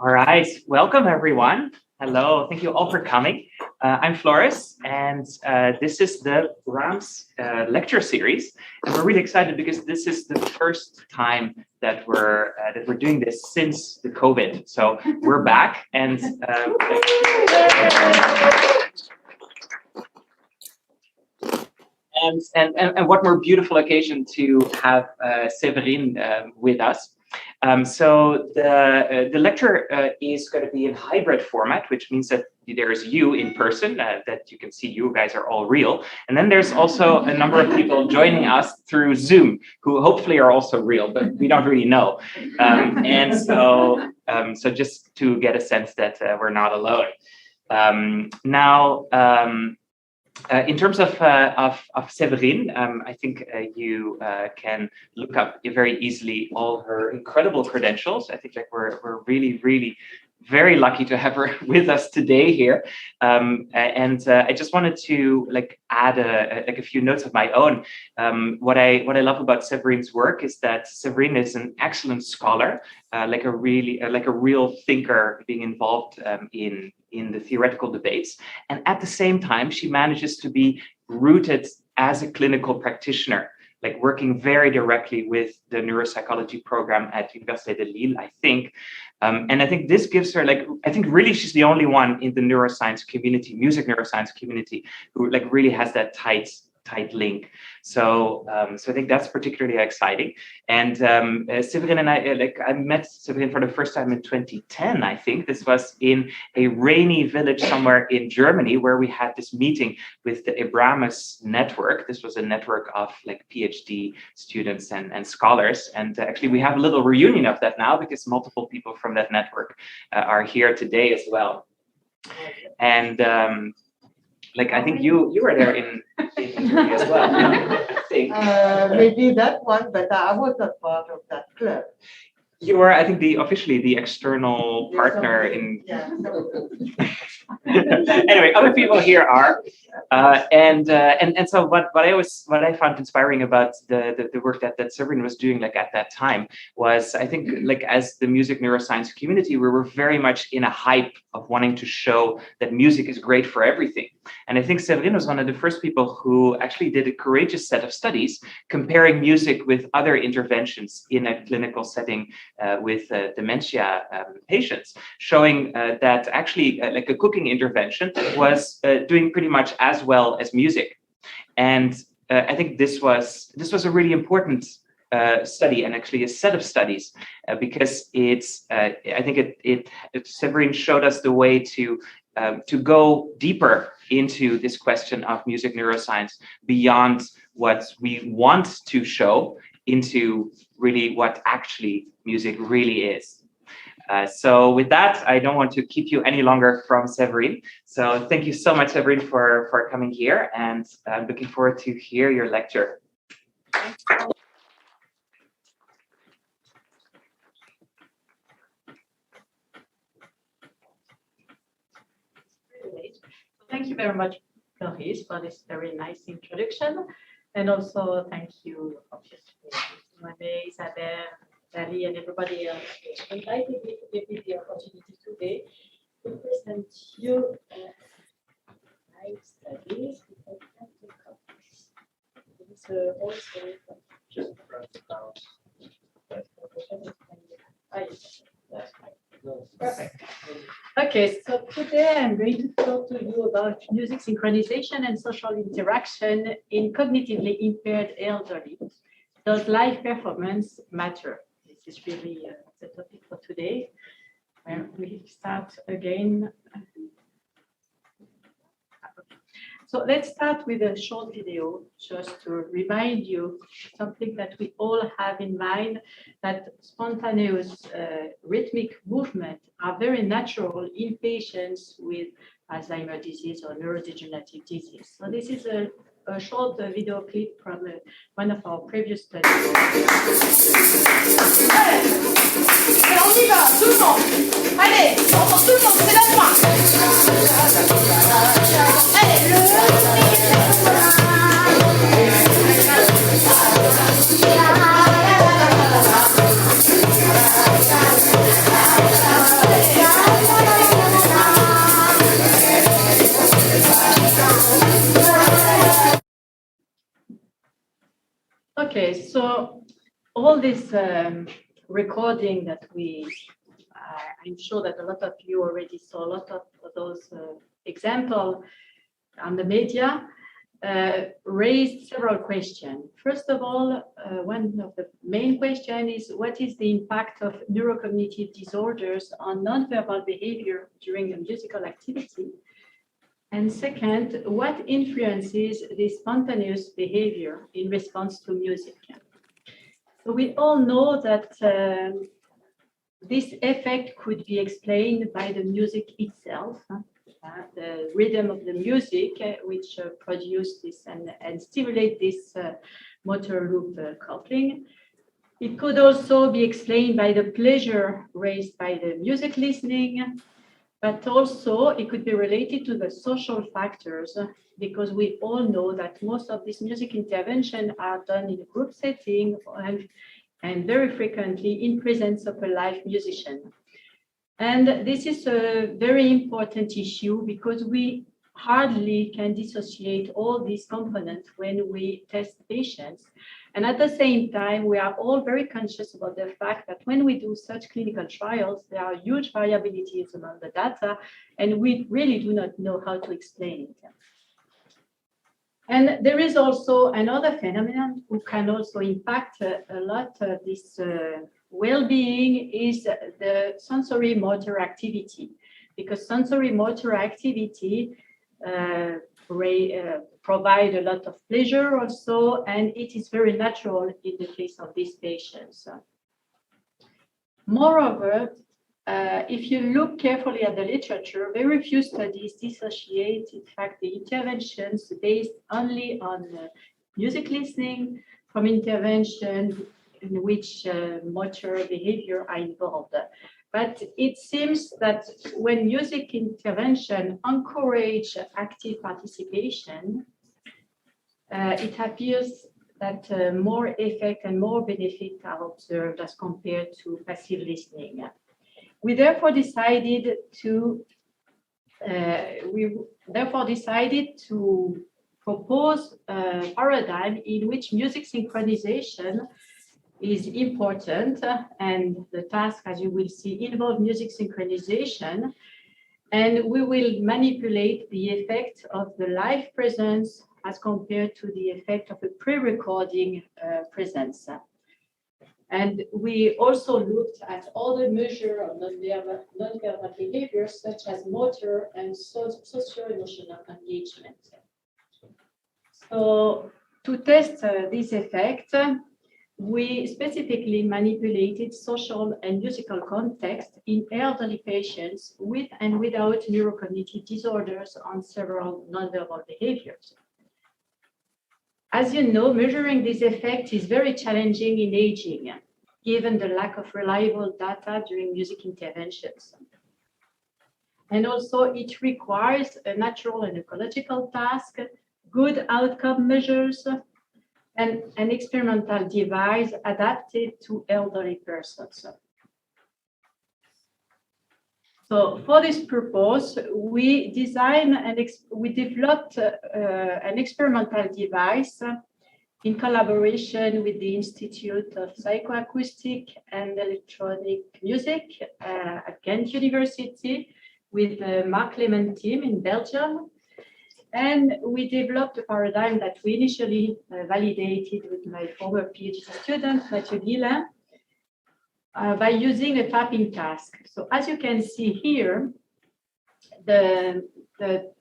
All right, welcome everyone. Hello, thank you all for coming. I'm Floris, and this is the BRAMS lecture series, and we're really excited because this is the first time that we're doing this since the COVID. So we're back, and what more beautiful occasion to have Séverine with us. So the lecture is going to be in hybrid format, which means that there's you in person, that you can see you guys are all real. And then there's also a number of people joining us through Zoom, who hopefully are also real, but we don't really know. So just to get a sense that we're not alone. In terms of Séverine, I think you can look up very easily all her incredible credentials. I think we're really very lucky to have her with us today here. I just wanted to add a few notes of my own. What I love about Séverine's work is that Séverine is an excellent scholar, like a real thinker, being involved in the theoretical debates. And at the same time, she manages to be rooted as a clinical practitioner, like working very directly with the neuropsychology program at Université de Lille, I think. And I think this gives her, I think really she's the only one in the neuroscience community, music neuroscience community, who really has that tight link. So I think that's particularly exciting. And Séverine and I met Séverine for the first time in 2010, I think. This was in a rainy village somewhere in Germany, where we had this meeting with the BRAMS network. This was a network of PhD students and scholars. And actually we have a little reunion of that now, because multiple people from that network are here today as well. And I think you were there in Italy as well. I think. Maybe that one, but I was not part of that club. You were, I think, officially the external partner in. Yeah. Anyway, other people here are, and so what I found inspiring about the work that Séverine was doing at that time was, I think, as the music neuroscience community, we were very much in a hype of wanting to show that music is great for everything. And I think Séverine was one of the first people who actually did a courageous set of studies comparing music with other interventions in a clinical setting with dementia patients, showing that actually a cooking intervention was doing pretty much as well as music. And I think this was a really important study, and actually a set of studies, because I think Séverine showed us the way to go deeper into this question of music neuroscience beyond what we want to show into really what actually music really is. So with that, I don't want to keep you any longer from Séverine. So thank you so much, Séverine, for coming here, and I'm looking forward to hear your lecture. Thank you very much, Floris, for this very nice introduction. And also thank you, obviously, Mame, Isabelle, Dali, and everybody else who invited me to give me the opportunity today to present you my studies. Perfect. Okay, so today I'm going to talk to you about music synchronization and social interaction in cognitively impaired elderly. Does live performance matter? This is really the topic for today. We start again. So let's start with a short video just to remind you something that we all have in mind, that spontaneous rhythmic movement are very natural in patients with Alzheimer's disease or neurodegenerative disease. So this is a short video clip from one of our previous studies. Allez, on y va, tout le monde. Allez, on porte tout le monde, c'est la droite. Allez, all this recording that I'm sure that a lot of you already saw a lot of those examples on the media, raised several questions. First of all, one of the main questions is what is the impact of neurocognitive disorders on nonverbal behavior during a musical activity? And second, what influences the spontaneous behavior in response to music? So we all know that this effect could be explained by the music itself, the rhythm of the music, which produce this and stimulate this motor loop coupling. It could also be explained by the pleasure raised by the music listening, but also it could be related to the social factors, because we all know that most of these music interventions are done in a group setting and very frequently in presence of a live musician. And this is a very important issue because we hardly can dissociate all these components when we test patients. And at the same time, we are all very conscious about the fact that when we do such clinical trials, there are huge variabilities among the data, and we really do not know how to explain it. And there is also another phenomenon who can also impact a lot this well-being is the sensory motor activity, because sensory motor activity provide a lot of pleasure also, and it is very natural in the case of these patients. Moreover, if you look carefully at the literature, very few studies dissociate, in fact, the interventions based only on music listening from intervention in which motor behavior are involved. But it seems that when music intervention encourage active participation, it appears that more effect and more benefit are observed as compared to passive listening. We therefore decided to propose a paradigm in which music synchronization is important, and the task, as you will see, involves music synchronization, and we will manipulate the effect of the live presence as compared to the effect of a pre-recording presence. And we also looked at other measures of non-verbal behaviors such as motor and socio-emotional engagement. So to test this effect, we specifically manipulated social and musical context in elderly patients with and without neurocognitive disorders on several nonverbal behaviors. As you know, measuring this effect is very challenging in aging, given the lack of reliable data during music interventions. And also it requires a natural and ecological task, good outcome measures, and an experimental device adapted to elderly persons. So for this purpose, we designed and we developed an experimental device in collaboration with the Institute of Psychoacoustic and Electronic Music at Ghent University with the Marc Lehmann team in Belgium. And we developed a paradigm that we initially validated with my former PhD student, Mathieu Guillain, by using a tapping task. So as you can see here, the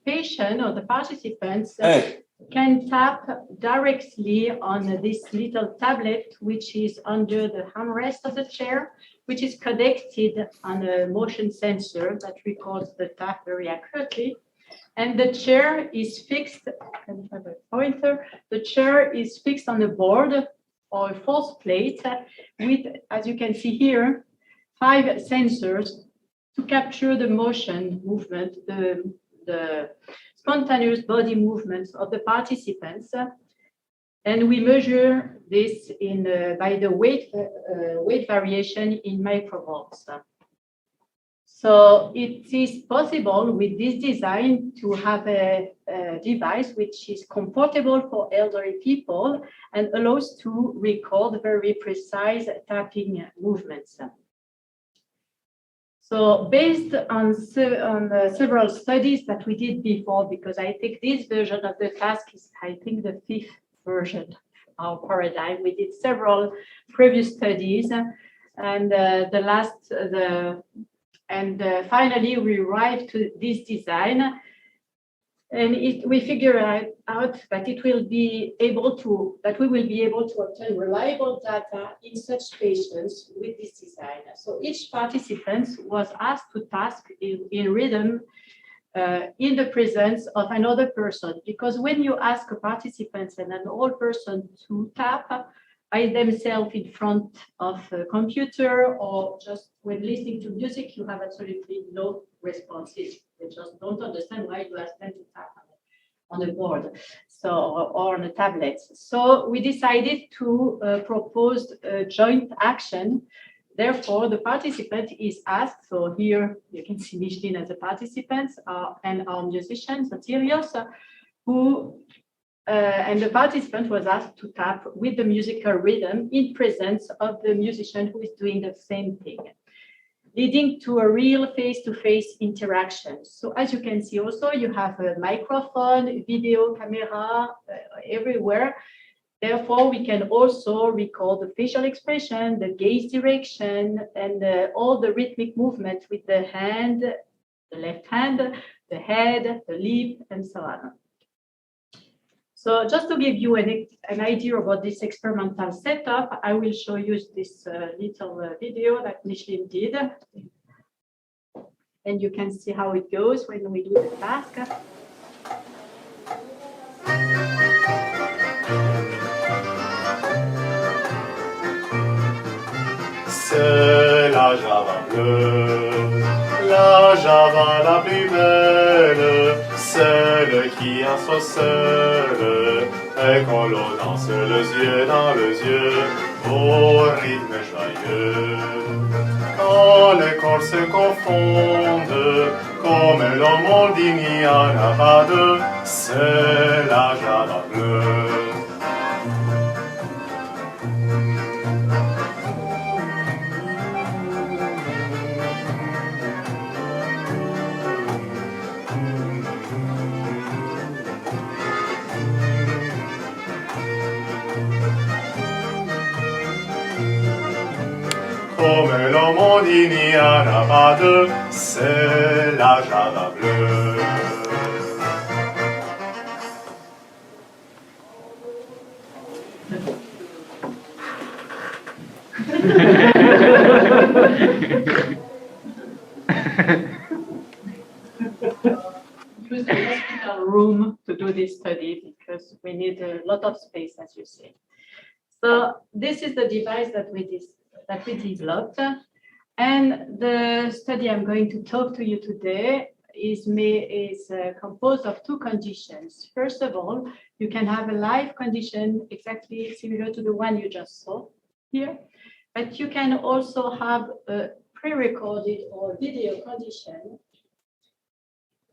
patient or the participants can tap directly on this little tablet, which is under the armrest of the chair, which is connected on a motion sensor that records the tap very accurately. And the chair is fixed, and have a pointer, the chair is fixed on a board or a false plate with, as you can see here, 5 sensors to capture the motion movement, the spontaneous body movements of the participants. And we measure this by the weight variation in microvolts. So it is possible with this design to have a device which is comfortable for elderly people and allows to record very precise tapping movements. So based on several studies that we did before, because I think this version of the task is, I think, the 5th version of our paradigm. We did several previous studies, and finally we arrived to this design. And we figure out that we will be able to obtain reliable data in such patients with this design. So each participant was asked to task in rhythm in the presence of another person, because when you ask a participant and an old person to tap by themselves in front of a computer or just when listening to music, you have absolutely no responses. They just don't understand why you ask them to tap on the board, or on a tablet. So we decided to propose a joint action. Therefore, the participant is asked, so here you can see Micheline as a participant and our musician, Sotirios, and the participant was asked to tap with the musical rhythm in presence of the musician who is doing the same thing, leading to a real face-to-face interaction. So as you can see also, you have a microphone, video, camera everywhere. Therefore, we can also record the facial expression, the gaze direction, and all the rhythmic movement with the hand, the left hand, the head, the lip, and so on. So just to give you an idea about this experimental setup, I will show you this little video that Micheline did. And you can see how it goes when we do the task. C'est la Java bleue, la Java la plus belle, celle qui assoit seule, et qu'on l'eau danse les yeux dans les yeux, au rythme joyeux. Quand les corps se confondent, comme l'homme monde il n'y en a pas deux, c'est la Java bleue. Comme le monde il n'y en a pas deux, c'est la Java bleue. Use the hospital room to do this study because we need a lot of space, as you see. So this is the device that we developed, and the study I'm going to talk to you today is composed of two conditions. First of all, you can have a live condition exactly similar to the one you just saw here, but you can also have a pre-recorded or video condition,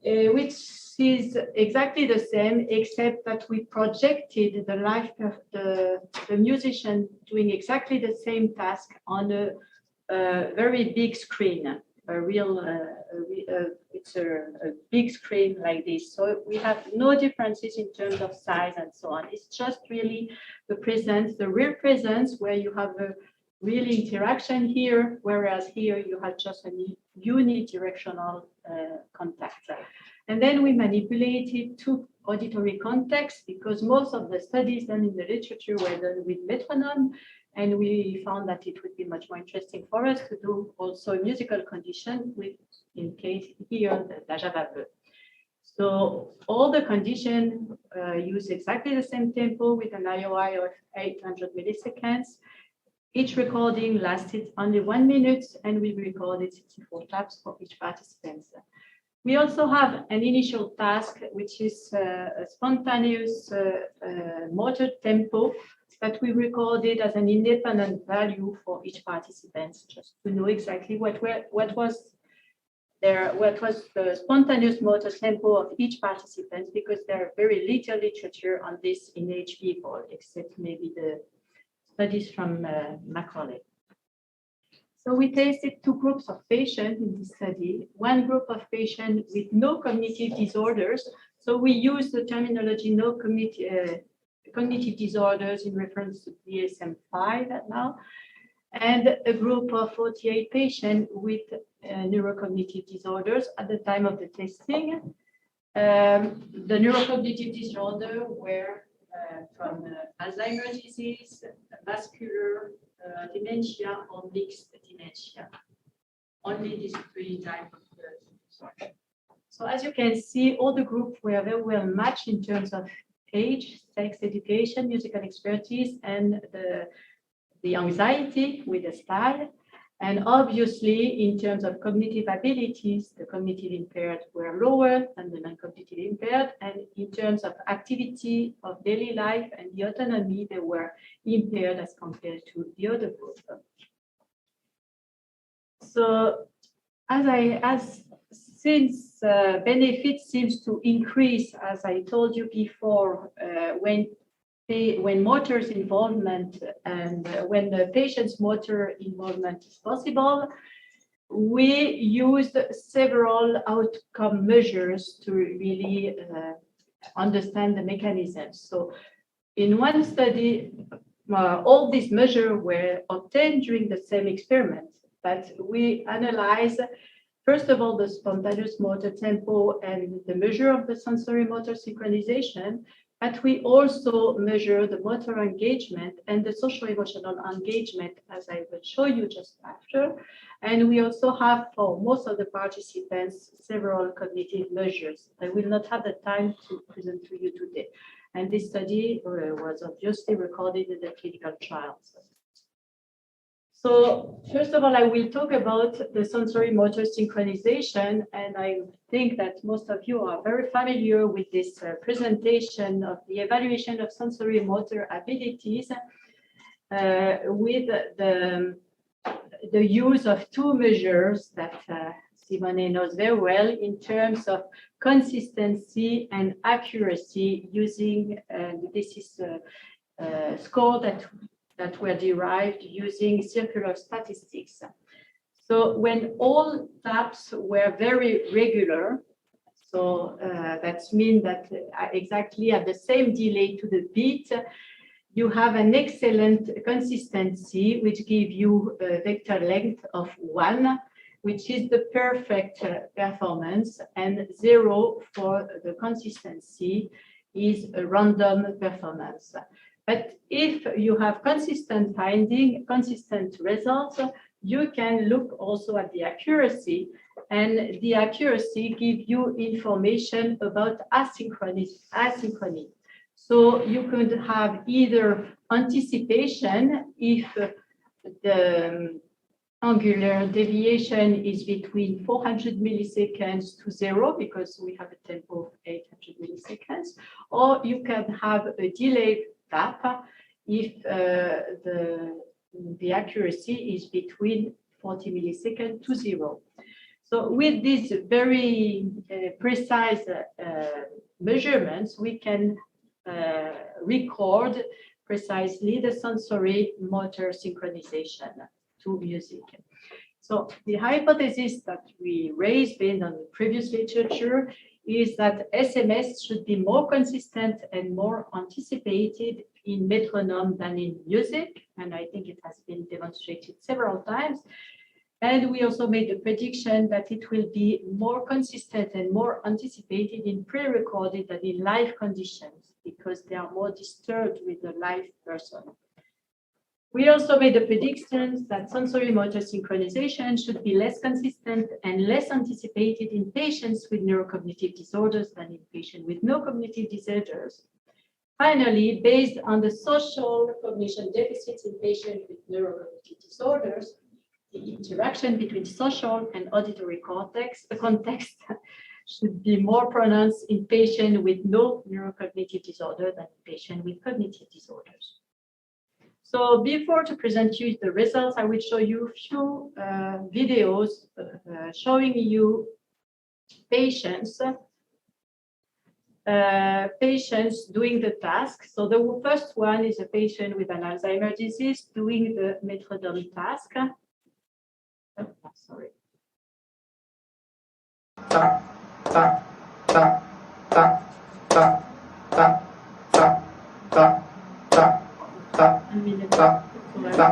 which is exactly the same, except that we projected the musician doing exactly the same task on a very big screen, it's a big screen like this. So we have no differences in terms of size and so on. It's just really the real presence where you have a real interaction here, whereas here you have just a unidirectional contact. And then we manipulated two auditory contexts because most of the studies done in the literature were done with metronome, and we found that it would be much more interesting for us to do also a musical condition with, in case here, the Java bleu. So all the conditions use exactly the same tempo with an IOI of 800 milliseconds. Each recording lasted only 1 minute, and we recorded 64 taps for each participant. We also have an initial task, which is a spontaneous motor tempo that we recorded as an independent value for each participant, just to know exactly what was what was the spontaneous motor tempo of each participant, because there are very little literature on this in aged people, except maybe the studies from Macaulay. So we tested two groups of patients in this study. One group of patients with no cognitive disorders. So we use the terminology no cognitive disorders in reference to DSM-5 now, and a group of 48 patients with neurocognitive disorders at the time of the testing. The neurocognitive disorders were from Alzheimer's disease, vascular dementia, or mixed dementia. Only these three types of disorder. So as you can see, all the groups were very well matched in terms of age, sex, education, musical expertise, and the anxiety with the style. And obviously, in terms of cognitive abilities, the cognitive impaired were lower than the non-cognitive impaired. And in terms of activity of daily life and the autonomy, they were impaired as compared to the other group. So since benefit seems to increase, as I told you before, when motor's involvement and when the patient's motor involvement is possible, we used several outcome measures to really understand the mechanisms. So in one study, all these measures were obtained during the same experiment, but we analyzed, first of all, the spontaneous motor tempo and the measure of the sensory motor synchronization. But we also measure the motor engagement and the social emotional engagement, as I will show you just after. And we also have, for most of the participants, several cognitive measures. I will not have the time to present to you today. And this study was obviously recorded in the clinical trials. So first of all, I will talk about the sensory motor synchronization, and I think that most of you are very familiar with this presentation of the evaluation of sensory motor abilities with the use of two measures that Simone knows very well in terms of consistency and accuracy using, this is a score that were derived using circular statistics. So when all taps were very regular, so that means that exactly at the same delay to the beat, you have an excellent consistency, which gives you a vector length of 1, which is the perfect performance, and 0 for the consistency is a random performance. But if you have consistent finding, consistent results, you can look also at the accuracy, and the accuracy gives you information about asynchrony. So you could have either anticipation if the angular deviation is between 400 milliseconds to 0, because we have a tempo of 800 milliseconds, or you can have a delay tap if the accuracy is between 40 milliseconds to 0. So with these very precise measurements, we can record precisely the sensory motor synchronization to music. So the hypothesis that we raised based on the previous literature is that SMS should be more consistent and more anticipated in metronome than in music. And I think it has been demonstrated several times. And we also made the prediction that it will be more consistent and more anticipated in pre-recorded than in live conditions, because they are more disturbed with the live person. We also made the predictions that sensory motor synchronization should be less consistent and less anticipated in patients with neurocognitive disorders than in patients with no cognitive disorders. Finally, based on the social cognition deficits in patients with neurocognitive disorders, the interaction between social and auditory context should be more pronounced in patients with no neurocognitive disorder than in patients with cognitive disorders. So before to present you the results, I will show you a few videos showing you patients doing the task. So the first one is a patient with an Alzheimer's disease doing the metronome task. Oh, sorry. Ta, ta, ta, ta, ta, ta, ta, ta, ta, ta, A minute. ta, ta.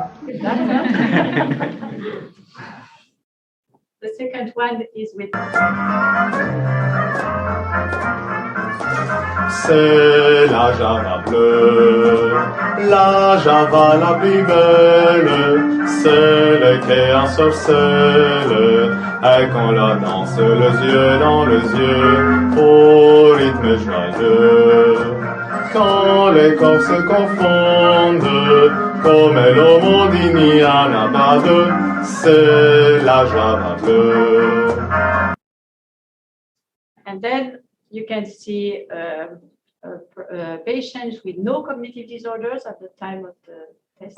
The second one is with C'est la Java bleue, la Java la plus belle, celle qui est ensorcelle, et qu'on la danse les yeux dans les yeux, au rythme joyeux. Quand les corps se confondent, comme l'homme il n'y en a pas deux, c'est la Java bleue. And then you can see patients with no cognitive disorders at the time of the test.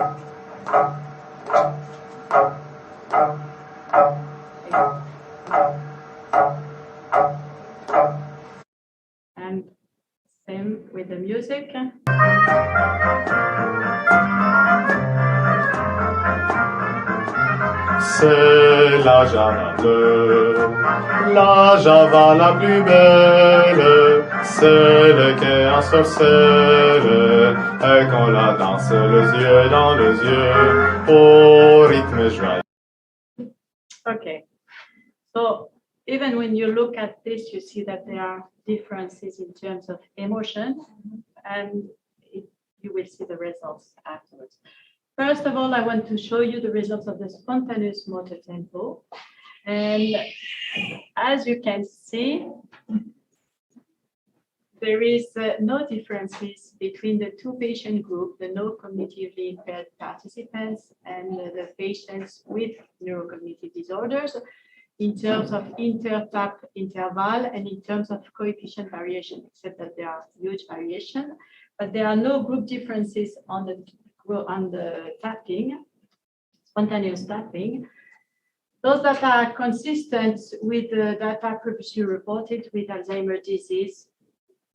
And same with the music. C'est la Java bleue, la Java la plus belle, celle qui est ensorcelle, et qu'on la danse les yeux dans les yeux, au rythme joyeux. Okay, so even when you look at this, you see that there are differences in terms of emotion, and you will see the results afterwards. First of all, I want to show you the results of the spontaneous motor tempo. And as you can see, there is no differences between the two patient groups, the no cognitively impaired participants and the patients with neurocognitive disorders, in terms of inter-tap interval and in terms of coefficient variation, except that there are huge variation, but there are no group differences on the tapping, spontaneous tapping. Those that are consistent with the data previously reported with Alzheimer's disease,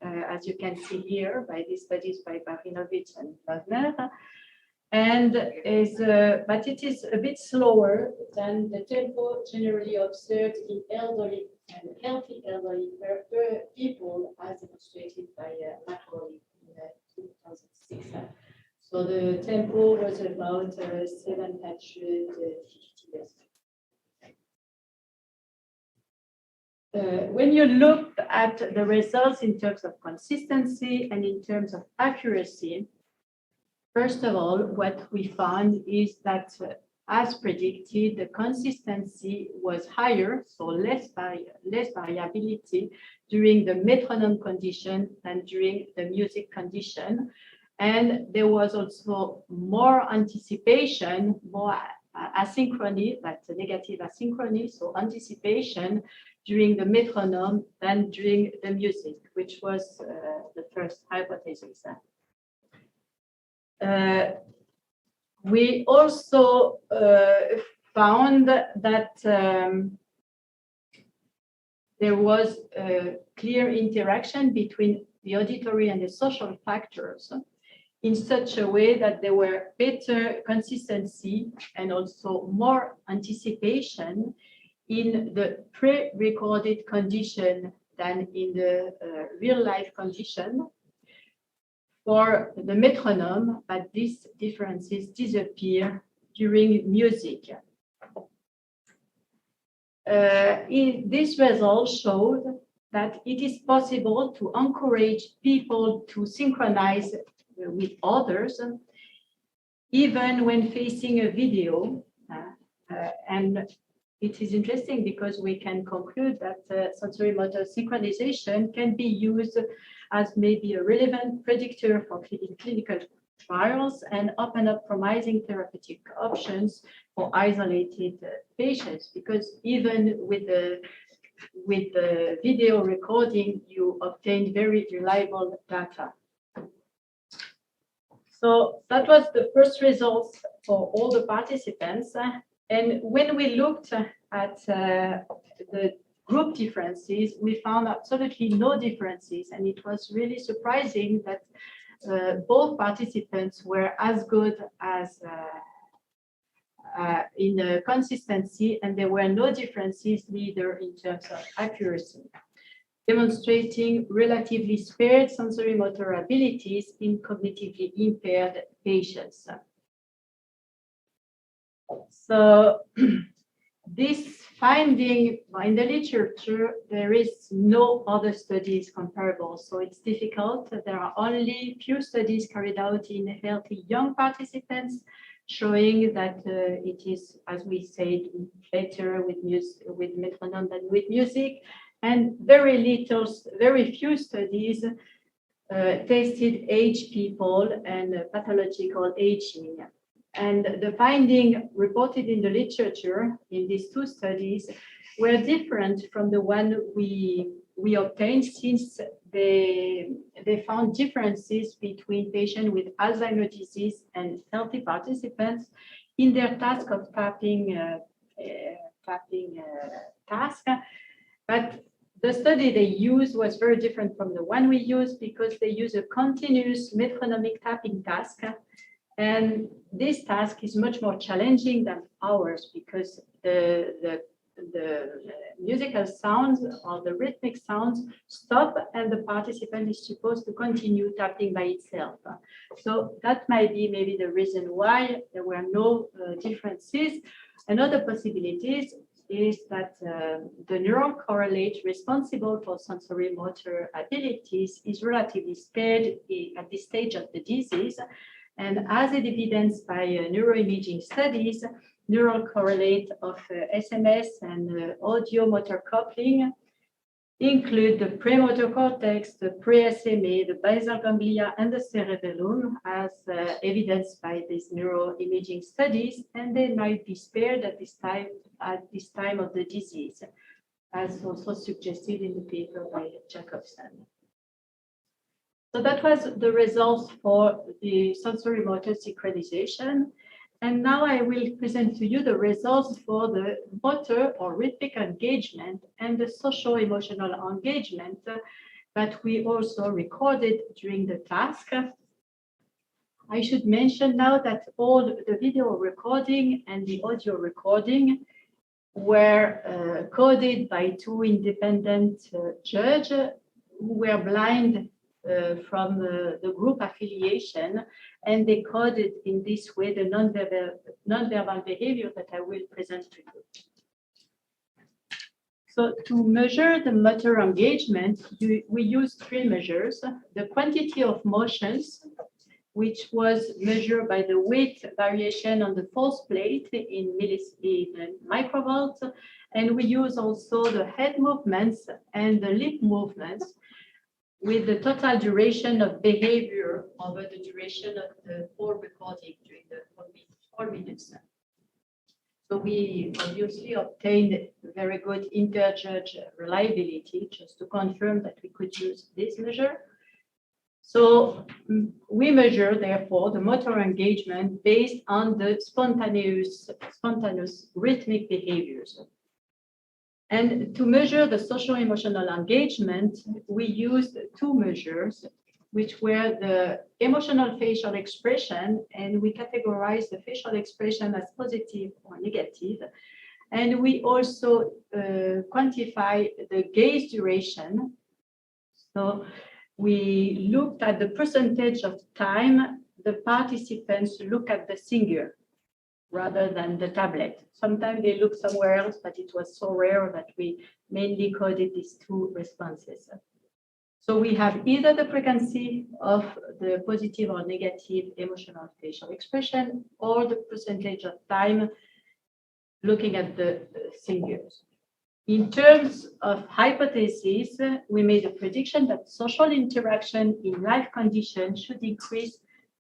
as you can see here by these studies by Marinovich and Wagner, and but it is a bit slower than the tempo generally observed in elderly and healthy elderly people, as demonstrated by Macaulay in 2006. So the tempo was about 750 years. When you look at the results in terms of consistency and in terms of accuracy, first of all, what we found is that as predicted, the consistency was higher, so less variability during the metronome condition than during the music condition. And there was also more anticipation, more asynchrony, that's a negative asynchrony, so anticipation during the metronome than during the music, which was the first hypothesis. We also found that there was a clear interaction between the auditory and the social factors in such a way that there were better consistency and also more anticipation in the pre-recorded condition than in the real-life condition for the metronome, but these differences disappear during music. This result showed that it is possible to encourage people to synchronize with others, even when facing a video. And it is interesting because we can conclude that sensory motor synchronization can be used as maybe a relevant predictor for clinical trials and open up promising therapeutic options for isolated patients, because even with the video recording, you obtain very reliable data. So that was the first results for all the participants. And when we looked at the group differences, we found absolutely no differences. And it was really surprising that both participants were as good as in consistency, and there were no differences neither in terms of accuracy, demonstrating relatively spared sensory motor abilities in cognitively impaired patients. So this finding in the literature, there is no other studies comparable. So it's difficult. There are only few studies carried out in healthy young participants showing that it is, as we said, better with metronome than with music. And very few studies tested aged people and pathological aging. And the finding reported in the literature in these two studies were different from the one we obtained, since they found differences between patients with Alzheimer's disease and healthy participants in their task of tapping task. But the study they used was very different from the one we used, because they use a continuous metronomic tapping task. And this task is much more challenging than ours, because the musical sounds or the rhythmic sounds stop and the participant is supposed to continue tapping by itself. So that might be maybe the reason why there were no differences. Another possibility is that the neural correlate responsible for sensory motor abilities is relatively spared at this stage of the disease. And as evidenced by neuroimaging studies, neural correlate of SMS and audio motor coupling include the premotor cortex, the pre-SMA, the basal ganglia, and the cerebellum, as evidenced by these neuroimaging studies, and they might be spared at this time of the disease, as also suggested in the paper by Jacobson. So that was the results for the sensory motor synchronization. And now I will present to you the results for the motor or rhythmic engagement and the social emotional engagement that we also recorded during the task. I should mention now that all the video recording and the audio recording were coded by two independent judges who were blind from the group affiliation, and they coded in this way the non-verbal behavior that I will present to you. So to measure the motor engagement, we used three measures: the quantity of motions, which was measured by the weight variation on the force plate in microvolts, and we use also the head movements and the lip movements, with the total duration of behavior over the duration of the whole recording during the 4 minutes. So we obviously obtained very good inter-judge reliability, just to confirm that we could use this measure. So we measure, therefore, the motor engagement based on the spontaneous rhythmic behaviors. And to measure the social emotional engagement, we used two measures, which were the emotional facial expression, and we categorized the facial expression as positive or negative. And we also quantify the gaze duration. So we looked at the percentage of time the participants look at the singer rather than the tablet. Sometimes they look somewhere else, but it was so rare that we mainly coded these two responses. So we have either the frequency of the positive or negative emotional facial expression, or the percentage of time looking at the singers. In terms of hypothesis, we made a prediction that social interaction in life conditions should increase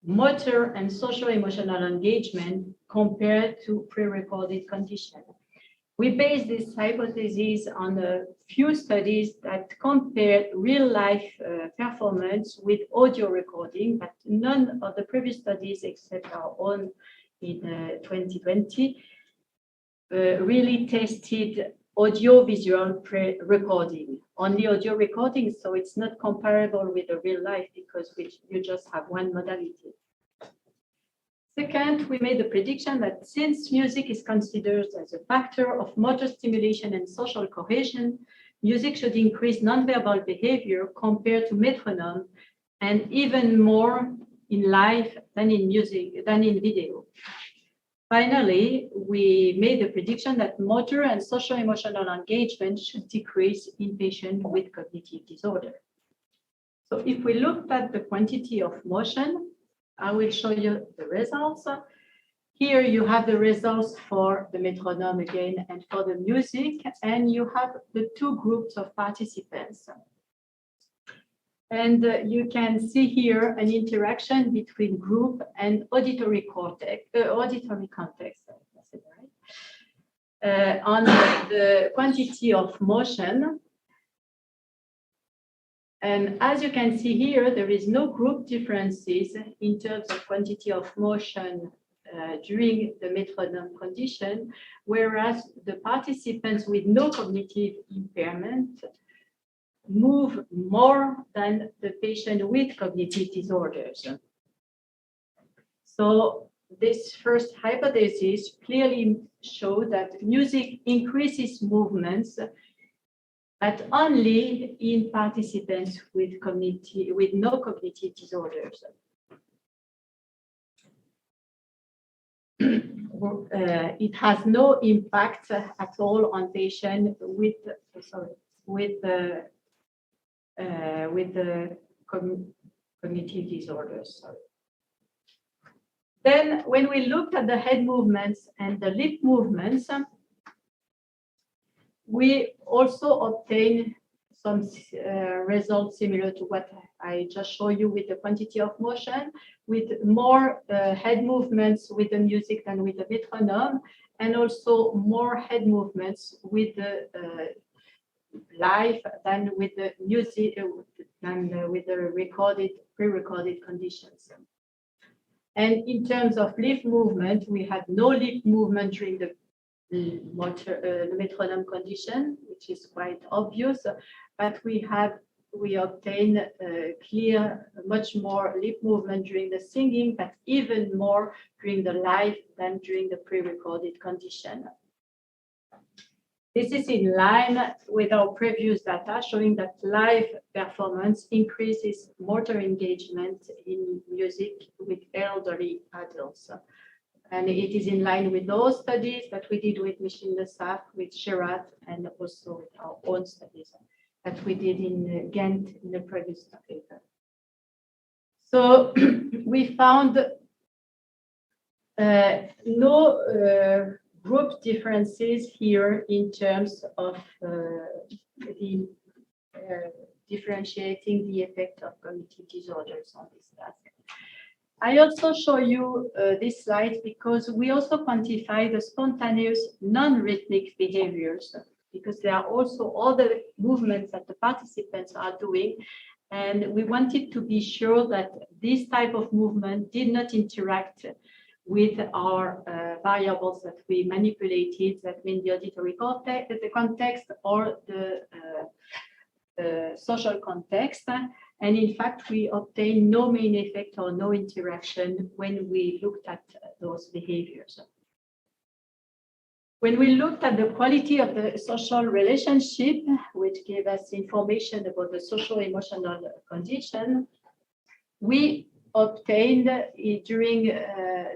motor and social emotional engagement compared to pre-recorded conditions. We based this hypothesis on a few studies that compared real-life performance with audio recording, but none of the previous studies, except our own in 2020, really tested audio-visual recording. Only audio recording, so it's not comparable with the real life because you just have one modality. Second, we made the prediction that since music is considered as a factor of motor stimulation and social cohesion, music should increase nonverbal behavior compared to metronome, and even more in live than in video. Finally, we made the prediction that motor and social emotional engagement should decrease in patients with cognitive disorder. So if we looked at the quantity of motion, I will show you the results. Here you have the results for the metronome again and for the music, and you have the two groups of participants. And you can see here an interaction between group and auditory context. On the quantity of motion. And as you can see here, there is no group differences in terms of quantity of motion during the metronome condition, whereas the participants with no cognitive impairment move more than the patient with cognitive disorders. So this first hypothesis clearly showed that music increases movements, but only in participants with no cognitive disorders. It has no impact at all on patients with cognitive disorders. Then, when we looked at the head movements and the lip movements, we also obtained some results similar to what I just showed you with the quantity of motion, with more head movements with the music than with the metronome, and also more head movements with the live than with the music, with the pre-recorded conditions. And in terms of lip movement, we had no lip movement during the metronome condition, which is quite obvious, but we obtained much more lip movement during the singing, but even more during the live than during the pre-recorded condition. This is in line with our previous data showing that live performance increases motor engagement in music with elderly adults. And it is in line with those studies that we did with Michel Lessaf, with Sherat, and also with our own studies that we did in Ghent in the previous paper. So we found no group differences here in terms of differentiating the effect of cognitive disorders on this task. I also show you this slide because we also quantify the spontaneous non-rhythmic behaviors, because there are also other movements that the participants are doing, and we wanted to be sure that this type of movement did not interact with our variables that we manipulated, that means the auditory context or the social context. And in fact, we obtained no main effect or no interaction when we looked at those behaviors. When we looked at the quality of the social relationship, which gave us information about the social emotional condition, we obtained during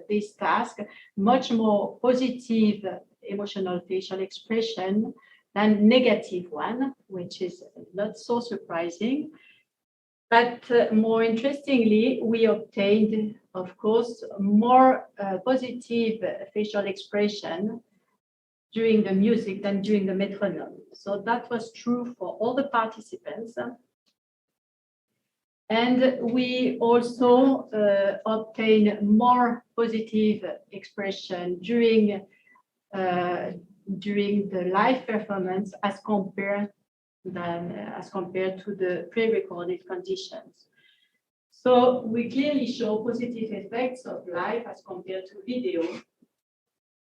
this task much more positive emotional facial expression than negative one, which is not so surprising. But more interestingly, we obtained, of course, more positive facial expression during the music than during the metronome. So that was true for all the participants. And we also obtained more positive expression during during the live performance as compared to the pre-recorded conditions. So we clearly show positive effects of live as compared to video,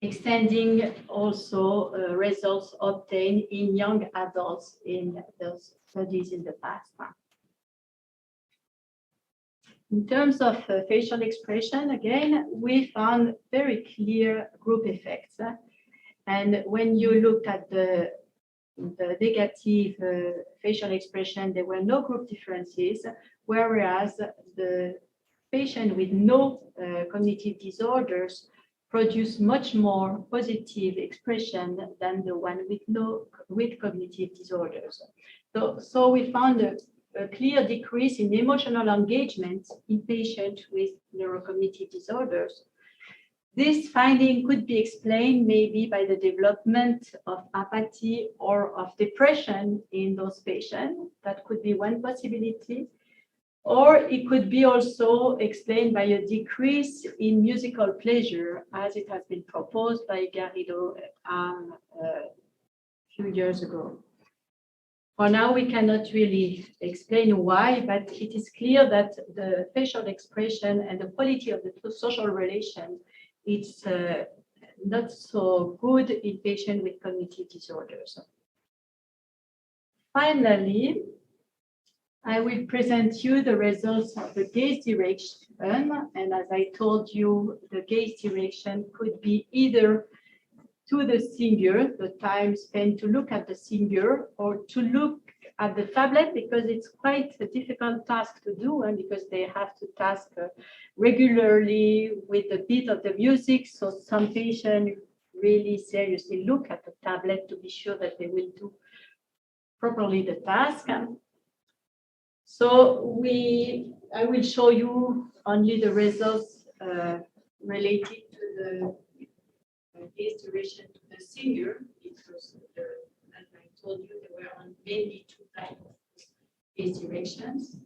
extending also results obtained in young adults in those studies in the past. In terms of facial expression, again, we found very clear group effects. And when you look at the negative facial expression, there were no group differences, whereas the patient with no cognitive disorders produce much more positive expression than the one with cognitive disorders. So we found a clear decrease in emotional engagement in patients with neurocognitive disorders. This finding could be explained maybe by the development of apathy or of depression in those patients. That could be one possibility. Or it could be also explained by a decrease in musical pleasure, as it has been proposed by Garrido a few years ago. For now, we cannot really explain why, but it is clear that the facial expression and the quality of the social relation is not so good in patients with cognitive disorders. Finally, I will present you the results of the gaze direction. And as I told you, the gaze direction could be either to the singer, the time spent to look at the singer, or to look at the tablet, because it's quite a difficult task to do, and because they have to task regularly with the beat of the music. So some patients really seriously look at the tablet to be sure that they will do properly the task. So I will show you only the results related to the gaze duration to the singer, because as I told you, there were mainly two types of gaze directions.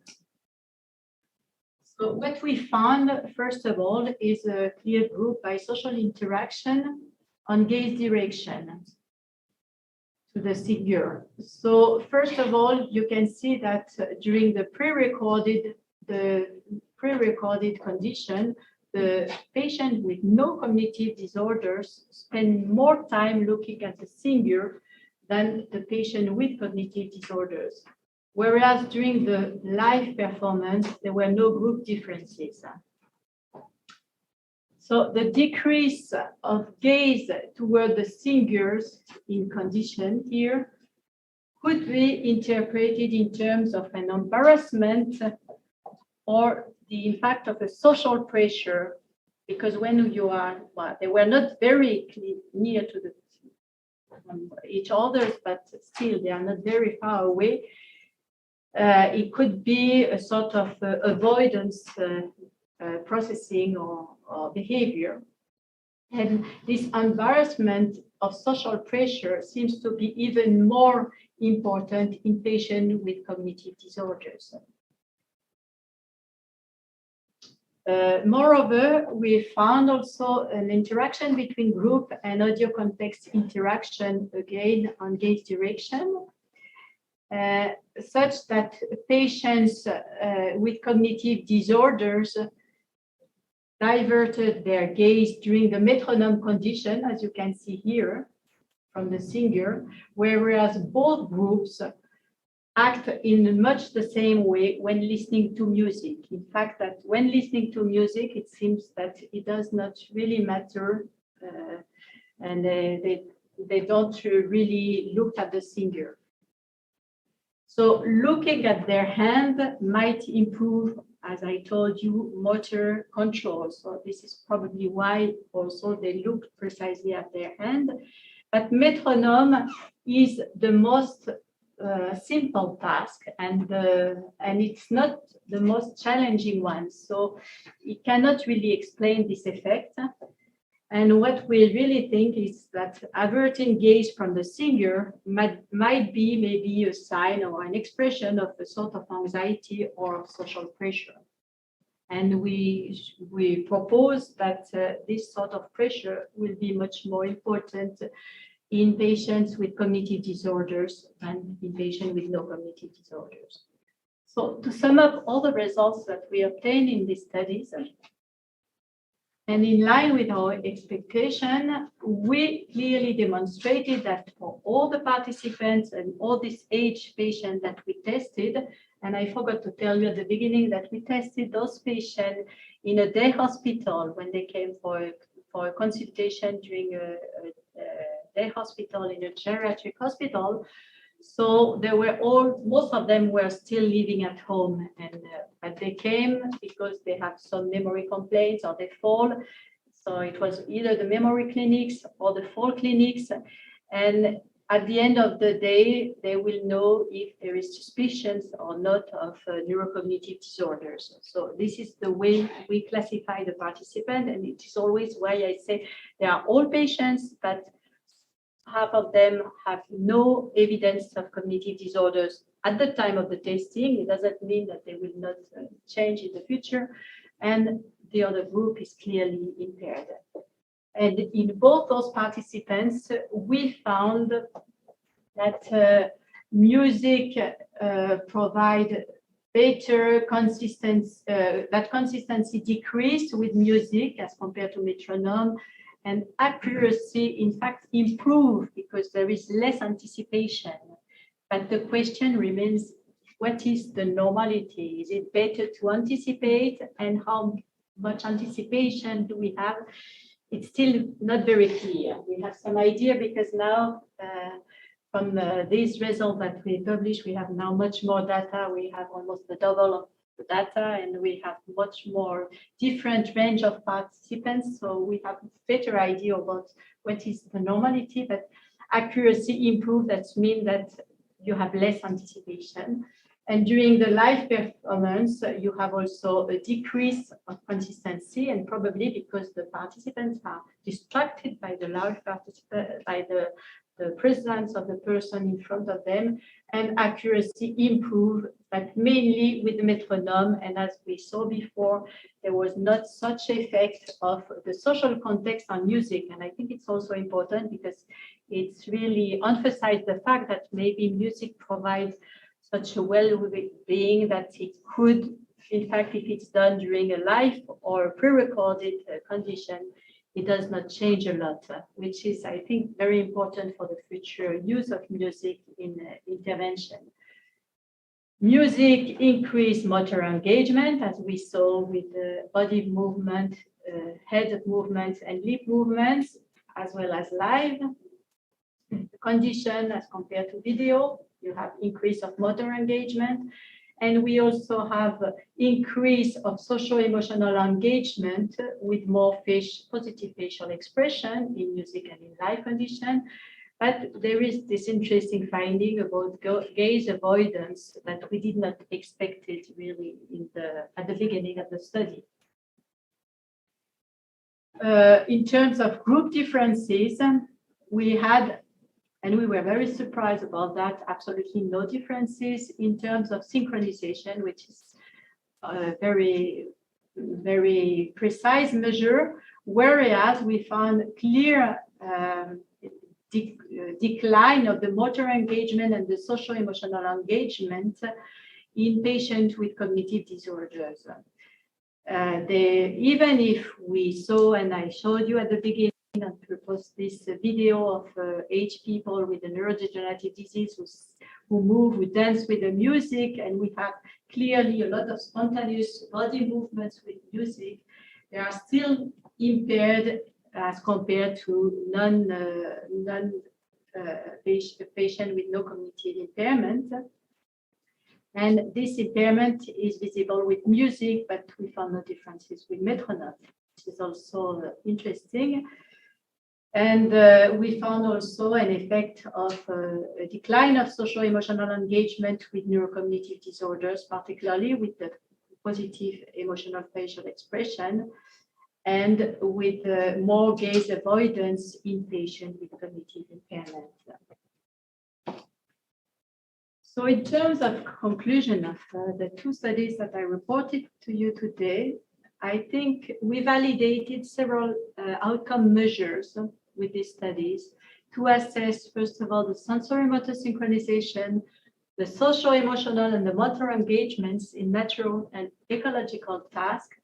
So what we found, first of all, is a clear group by social interaction on gaze direction to the singer. So first of all, you can see that during the pre-recorded condition, the patient with no cognitive disorders spend more time looking at the singer than the patient with cognitive disorders. Whereas during the live performance, there were no group differences. So the decrease of gaze toward the singers in condition here could be interpreted in terms of an embarrassment or the impact of a social pressure, because when you are, well, they were not very near to each other, but still they are not very far away. It could be a sort of avoidance processing or behavior. And this embarrassment of social pressure seems to be even more important in patients with cognitive disorders. Moreover, we found also an interaction between group and audio context interaction, again on gaze direction, such that patients with cognitive disorders diverted their gaze during the metronome condition, as you can see here from the singer, whereas both groups act in much the same way when listening to music. In fact, that when listening to music, it seems that it does not really matter, and they don't really look at the singer. So looking at their hand might improve, as I told you, motor control. So this is probably why also they look precisely at their hand. But metronome is the most simple task, and it's not the most challenging one. So it cannot really explain this effect. And what we really think is that averting gaze from the singer might be maybe a sign or an expression of a sort of anxiety or social pressure. And we propose that this sort of pressure will be much more important in patients with cognitive disorders and in patients with no cognitive disorders. So to sum up all the results that we obtained in these studies, and in line with our expectation, we clearly demonstrated that for all the participants and all these age patients that we tested, and I forgot to tell you at the beginning that we tested those patients in a day hospital when they came for a consultation during a day hospital in a geriatric hospital. So they were most of them were still living at home, and but they came because they have some memory complaints or they fall. So it was either the memory clinics or the fall clinics. And at the end of the day, they will know if there is suspicions or not of neurocognitive disorders. So this is the way we classify the participant, and it is always why I say they are all patients, but half of them have no evidence of cognitive disorders at the time of the testing. It doesn't mean that they will not change in the future. And the other group is clearly impaired. And in both those participants, we found that music provide better consistency, that consistency decreased with music as compared to metronome. And accuracy, in fact, improved because there is less anticipation. But the question remains, what is the normality? Is it better to anticipate? And how much anticipation do we have? It's still not very clear. We have some idea because now from these results that we published, we have now much more data. We have almost the double of the data, and we have much more different range of participants. So we have a better idea about what is the normality, but accuracy improved. That means that you have less anticipation. And during the live performance, you have also a decrease of consistency, and probably because the participants are distracted by the live participant, by the presence of the person in front of them, and accuracy improved, but mainly with the metronome. And as we saw before, there was not such effect of the social context on music. And I think it's also important because it's really emphasized the fact that maybe music provides such a well-being that it could, in fact, if it's done during a live or pre-recorded condition, it does not change a lot, which is, I think, very important for the future use of music in intervention. Music increased motor engagement, as we saw with the body movement, head movements, and lip movements, as well as live condition as compared to video. You have increase of motor engagement. And we also have increase of social-emotional engagement with more positive facial expression in music and in live condition. But there is this interesting finding about gaze avoidance that we did not expect it really at the beginning of the study. In terms of group differences, we had, and we were very surprised about that, absolutely no differences in terms of synchronization, which is a very, very precise measure, whereas we found clear decline of the motor engagement and the social-emotional engagement in patients with cognitive disorders. Even if we saw, and I showed you at the beginning, and propose this video of aged people with a neurodegenerative disease who move, who dance with the music, and we have clearly a lot of spontaneous body movements with music. They are still impaired as compared to patient with no cognitive impairment. And this impairment is visible with music, but we found no differences with metronome, which is also interesting. And we found also an effect of a decline of social-emotional engagement with neurocognitive disorders, particularly with the positive emotional facial expression, and with more gaze avoidance in patients with cognitive impairment. So in terms of conclusion of the two studies that I reported to you today, I think we validated several outcome measures with these studies to assess, first of all, the sensory motor synchronization, the social, emotional, and the motor engagements in natural and ecological tasks,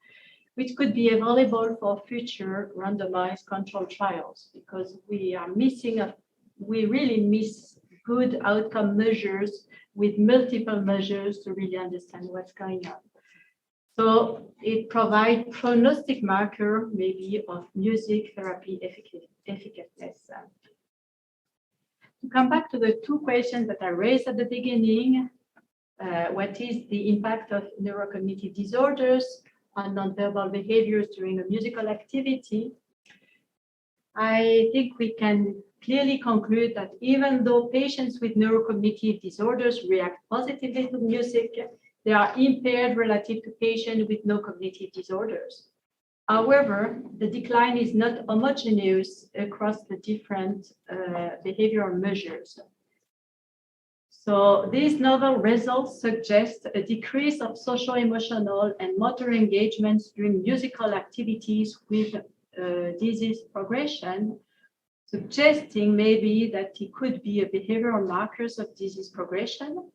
which could be available for future randomized control trials, because we really miss good outcome measures with multiple measures to really understand what's going on. So it provides prognostic marker maybe of music therapy effectiveness. To come back to the two questions that I raised at the beginning, what is the impact of neurocognitive disorders on nonverbal behaviors during a musical activity? I think we can clearly conclude that even though patients with neurocognitive disorders react positively to music, they are impaired relative to patients with no cognitive disorders. However, the decline is not homogeneous across the different behavioral measures. So these novel results suggest a decrease of social, emotional, and motor engagements during musical activities with disease progression, suggesting maybe that it could be a behavioral markers of disease progression.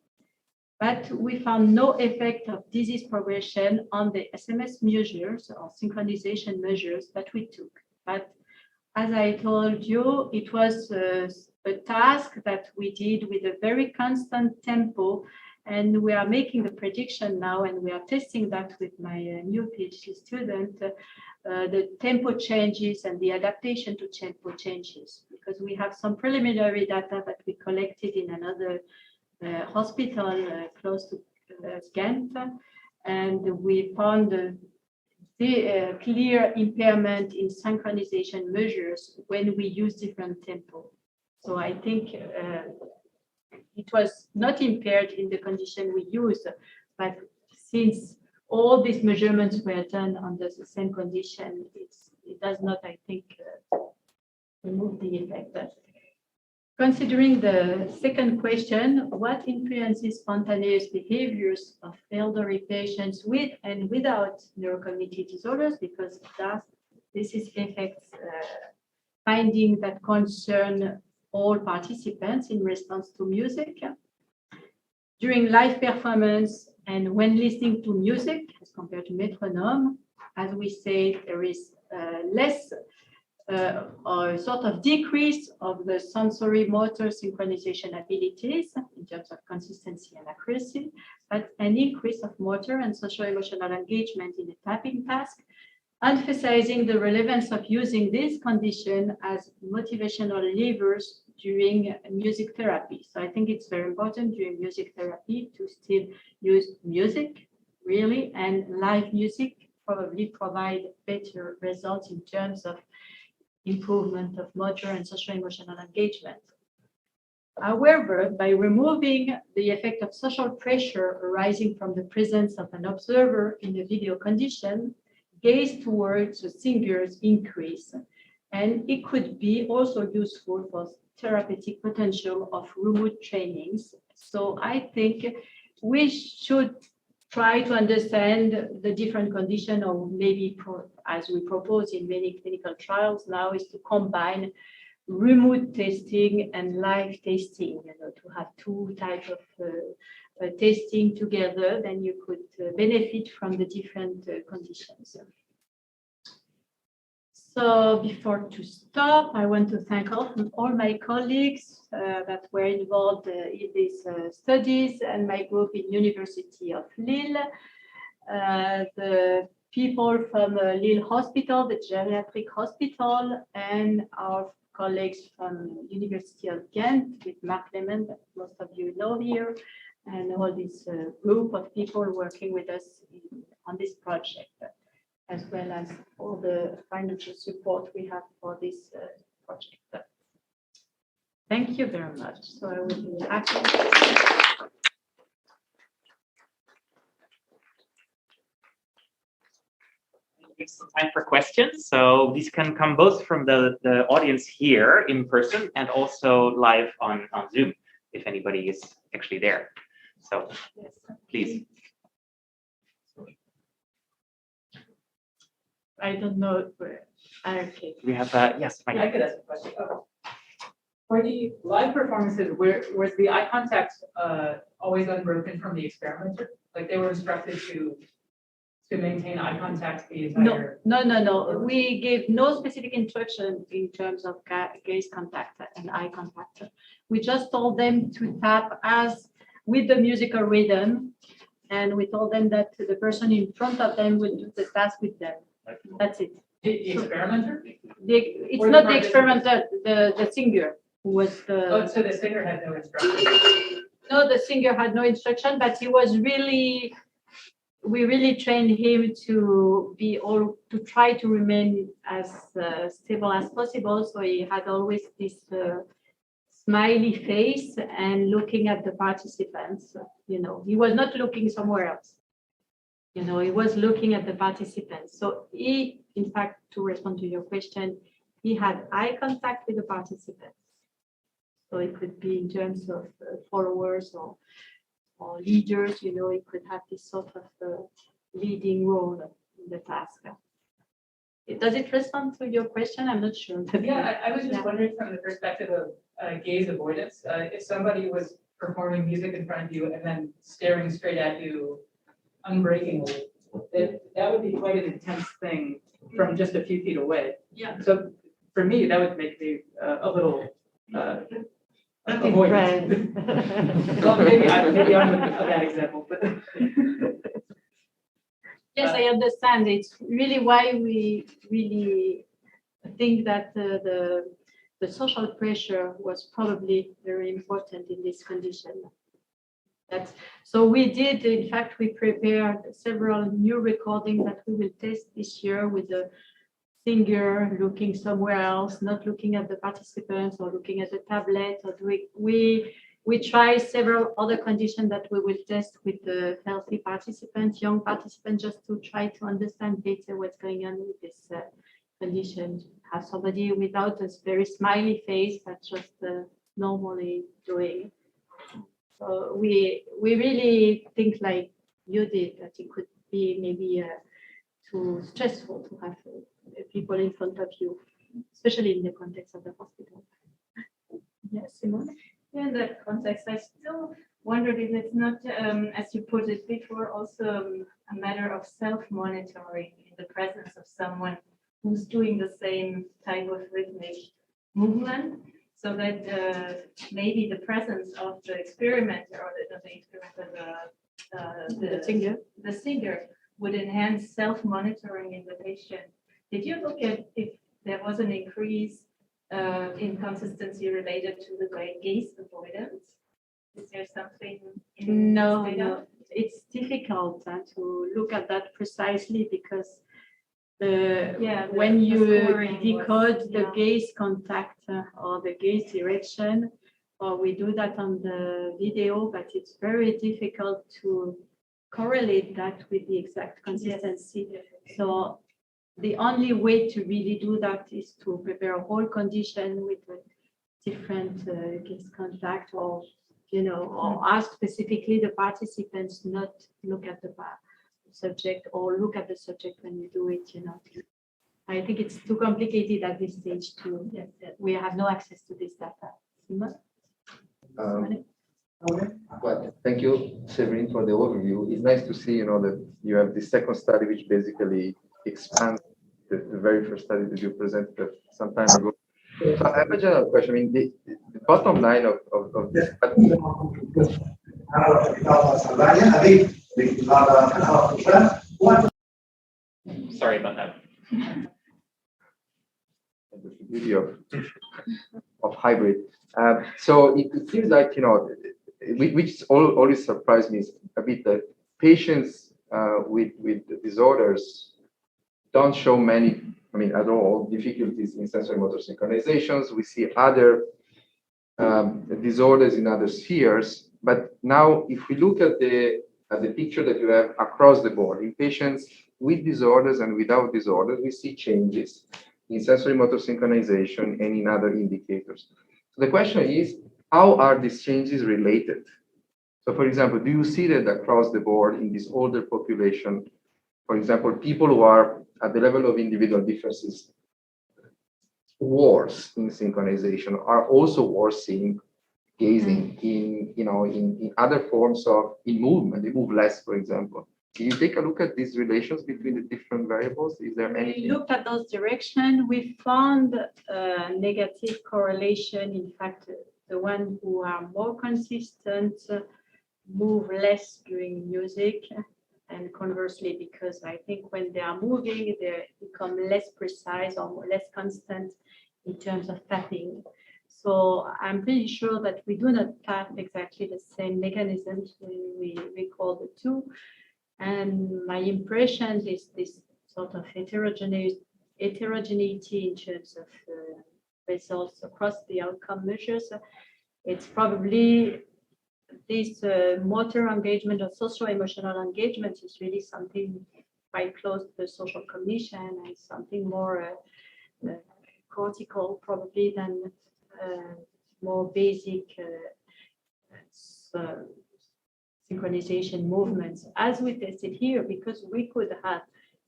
But we found no effect of disease progression on the SMS measures or synchronization measures that we took. But as I told you, it was a task that we did with a very constant tempo, and we are making the prediction now, and we are testing that with my new PhD student, the tempo changes and the adaptation to tempo changes, because we have some preliminary data that we collected in another hospital close to Ghent, and we found the clear impairment in synchronization measures when we use different tempo. So I think it was not impaired in the condition we used, but since all these measurements were done under the same condition, it does not, I think, remove the effect. Considering the second question, what influences spontaneous behaviors of elderly patients with and without neurocognitive disorders? Because this is effects finding that concern all participants in response to music. During live performance and when listening to music as compared to metronome, as we say, there is less or sort of decrease of the sensory motor synchronization abilities in terms of consistency and accuracy, but an increase of motor and social emotional engagement in the tapping task, emphasizing the relevance of using this condition as motivational levers during music therapy. So I think it's very important during music therapy to still use music, really, and live music probably provide better results in terms of improvement of motor and social emotional engagement. However, by removing the effect of social pressure arising from the presence of an observer in the video condition, gaze towards the singer's increase, and it could be also useful for therapeutic potential of remote trainings. So I think we should try to understand the different condition, or maybe as we propose in many clinical trials now, is to combine remote testing and live testing, to have two types of testing together, then you could benefit from the different conditions. So before to stop, I want to thank all my colleagues that were involved in these studies, and my group in University of Lille, the people from Lille Hospital, the geriatric hospital, and our colleagues from University of Ghent with Marc Lehmann, that most of you know here, and all this group of people working with us on this project, as well as all the financial support we have for this project. Thank you very much. So I will be happy. Some time for questions. So these can come both from the audience here in person and also live on Zoom, if anybody is actually there. So yes, please. I don't know. Okay. We have, yes, Mike. I could ask a question. For the live performances, was the eye contact always unbroken from the experimenter? Like they were instructed to maintain eye contact the entire? No. We gave no specific instruction in terms of gaze contact and eye contact. We just told them to tap as with the musical rhythm, and we told them that the person in front of them will do the task with them. That's it. The experimenter? It's Or the not the participant? experimenter, the singer who was Oh, the. so the singer had no instruction? No, the singer had no instruction, but he was really. We really trained him to try to remain as stable as possible. So he had always this smiley face and looking at the participants. He was not looking somewhere else. He was looking at the participants. So he, in fact, to respond to your question, he had eye contact with the participants. So it could be in terms of followers or leaders, it could have this sort of leading role in the task. Does it respond to your question? I'm not sure. Yeah, I was just wondering from the perspective of gaze avoidance, if somebody was performing music in front of you and then staring straight at you unbreakingly, that would be quite an intense thing from just a few feet away. Yeah. So for me, that would make me a little Nothing avoidant. grand. Well, maybe I'm a bad example, but Yes, I understand. It's really why we really think that the social pressure was probably very important in this condition. So we did, in fact, we prepared several new recordings that we will test this year with the singer looking somewhere else, not looking at the participants or looking at the tablet. Or we try several other conditions that we will test with the healthy participants, young participants, just to try to understand better what's going on with this condition. Have somebody without a very smiley face, but just normally doing. So we really think like you did, that it could be maybe too stressful to have people in front of you, especially in the context of the hospital. Yes, Simone? In that context, I still wondered if it's not, as you put it before, also a matter of self-monitoring in the presence of someone who's doing the same type of rhythmic movement, so that maybe the presence of the experimenter or the singer would enhance self-monitoring in the patient. Did you look at if there was an increase in consistency related to the gaze avoidance? Is there something in No, this data? no. It's difficult to look at that precisely because when you decode the gaze contact or the gaze direction, or we do that on the video, but it's very difficult to correlate that with the exact consistency. Yes. So the only way to really do that is to prepare a whole condition with a different gaze contact, or ask specifically the participants not look at the subject or look at the subject when you do it. I think it's too complicated at this stage to. Yes. We have no access to this data. But thank you, Séverine, for the overview. It's nice to see, that you have the second study, which basically expands the very first study that you presented some time ago. So I have a general question. I mean, the bottom line of this. Sorry about that. The beauty of hybrid. So it seems like, which always surprised me is a bit that patients with disorders don't show many, at all, difficulties in sensory motor synchronizations. We see other disorders in other spheres. But now, if we look at the picture that you have across the board, in patients with disorders and without disorders, we see changes in sensory motor synchronization and in other indicators. So the question is, how are these changes related? So for example, do you see that across the board in this older population, for example, people who are at the level of individual differences worse in synchronization are also worse in gazing in other forms of in movement. They move less, for example. Can you take a look at these relations between the different variables? Is there We anything? looked at those directions. We found a negative correlation. In fact, the ones who are more consistent move less during music, and conversely, because I think when they are moving, they become less precise or less constant in terms of tapping. So I'm pretty sure that we do not tap exactly the same mechanisms when we recall the two. And my impression is this sort of heterogeneity in terms of results across the outcome measures. It's probably this motor engagement or social emotional engagement is really something quite close to the social cognition and something more cortical probably than more basic synchronization movements, as we tested here, because we could have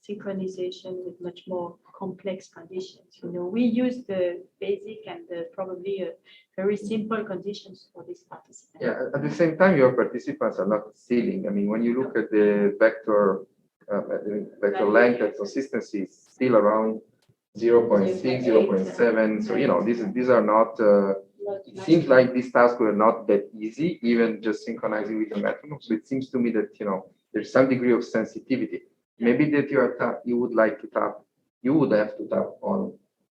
synchronization with much more complex conditions. We use the basic and probably very simple conditions for these participants. Yeah, at the same time, your participants are not ceiling. I mean, when you look at the vector length and consistency, is still around 0.6, 0.7. So, these are not, it seems like these tasks were not that easy, even just synchronizing with the metronome. So it seems to me that, there's some degree of sensitivity. Maybe that you would like to tap, you would have to tap on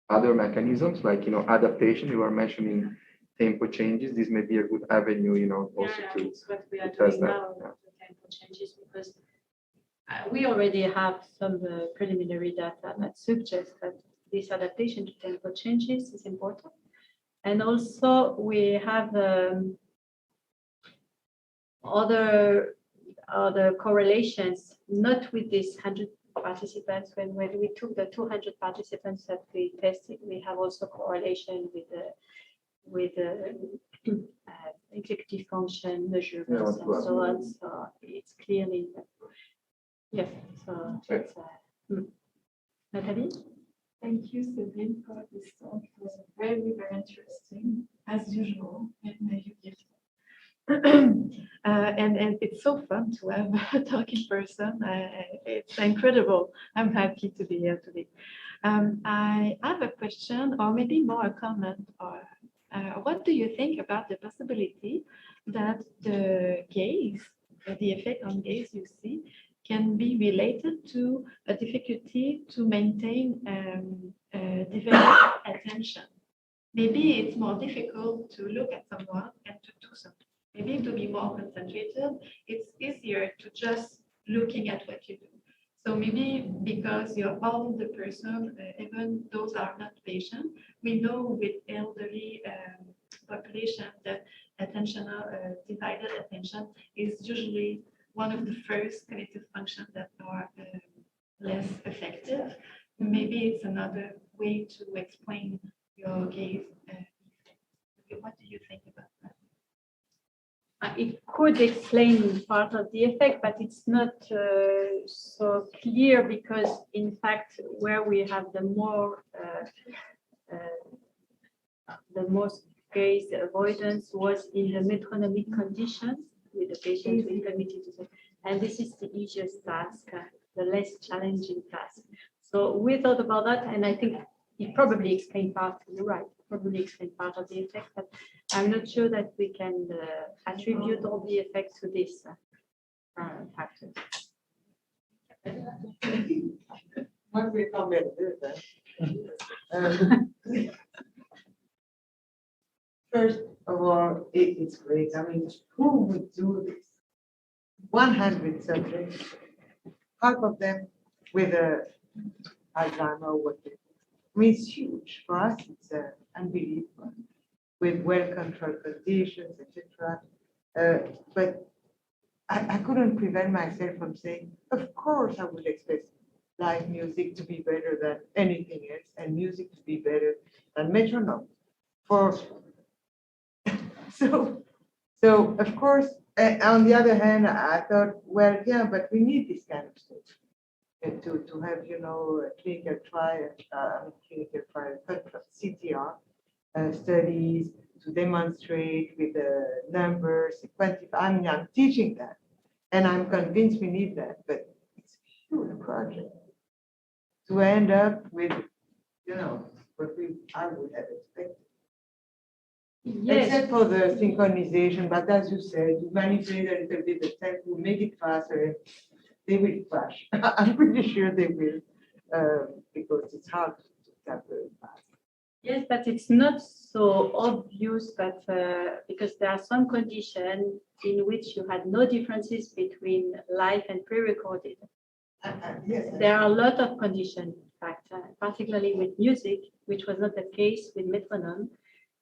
other mechanisms like, adaptation. You are mentioning tempo changes. This may be a good avenue, also to it's what we are test doing that. now, the tempo changes, because we already have some preliminary data that suggests that this adaptation to tempo changes is important. And also we have other correlations, not with these 100 participants. When we took the 200 participants that we tested, we have also correlation with executive function measurements and so on. So it's clearly, yes. So that's, Nathalie? Thank you, Séverine, for this talk. It was very, very interesting, as usual. And it's so fun to have a talking person. It's incredible. I'm happy to be here today. I have a question, or maybe more a comment. Or what do you think about the possibility that the gaze, the effect on gaze you see, can be related to a difficulty to maintain develop attention? Maybe it's more difficult to look at someone and to do something. Maybe to be more concentrated, it's easier to just looking at what you do. So maybe because you're all the person, even those are not patients, we know with elderly population that attentional divided attention is usually one of the first cognitive functions that are less effective. Maybe it's another way to explain your gaze. What do you think about that? It could explain part of the effect, but it's not so clear, because in fact, where we have the most gaze avoidance was in the metronomic conditions with the patient with cognitive disorder. And this is the easiest task, the less challenging task. So we thought about that, and I think it probably explained part, you're right, probably explained part of the effect, but I'm not sure that we can attribute all the effects to this factor. What we comment is first of all, it's great. I mean, who would do this? 100 subjects, half of them with Alzheimer. I mean, it's huge for us. It's unbelievable, with well-controlled conditions, etc. But I couldn't prevent myself from saying, of course, I would expect live music to be better than anything else, and music to be better than metronome. So of course, on the other hand, I thought, well, yeah, but we need this kind of stuff. to have, a clinical trial, CTR studies to demonstrate with the numbers, quantify. I mean, I'm teaching that, and I'm convinced we need that, but it's a huge project to end up with, what I would have expected. Yes, Except for the synchronization, but as you said, you manipulate a little bit the tempo, make it faster, they will crash. I'm pretty sure they will, because it's hard to tap very fast. yes, but it's not so obvious, but because there are some conditions in which you had no differences between live and pre-recorded. Yes. There are a lot of conditions, in fact, particularly with music, which was not the case with metronome.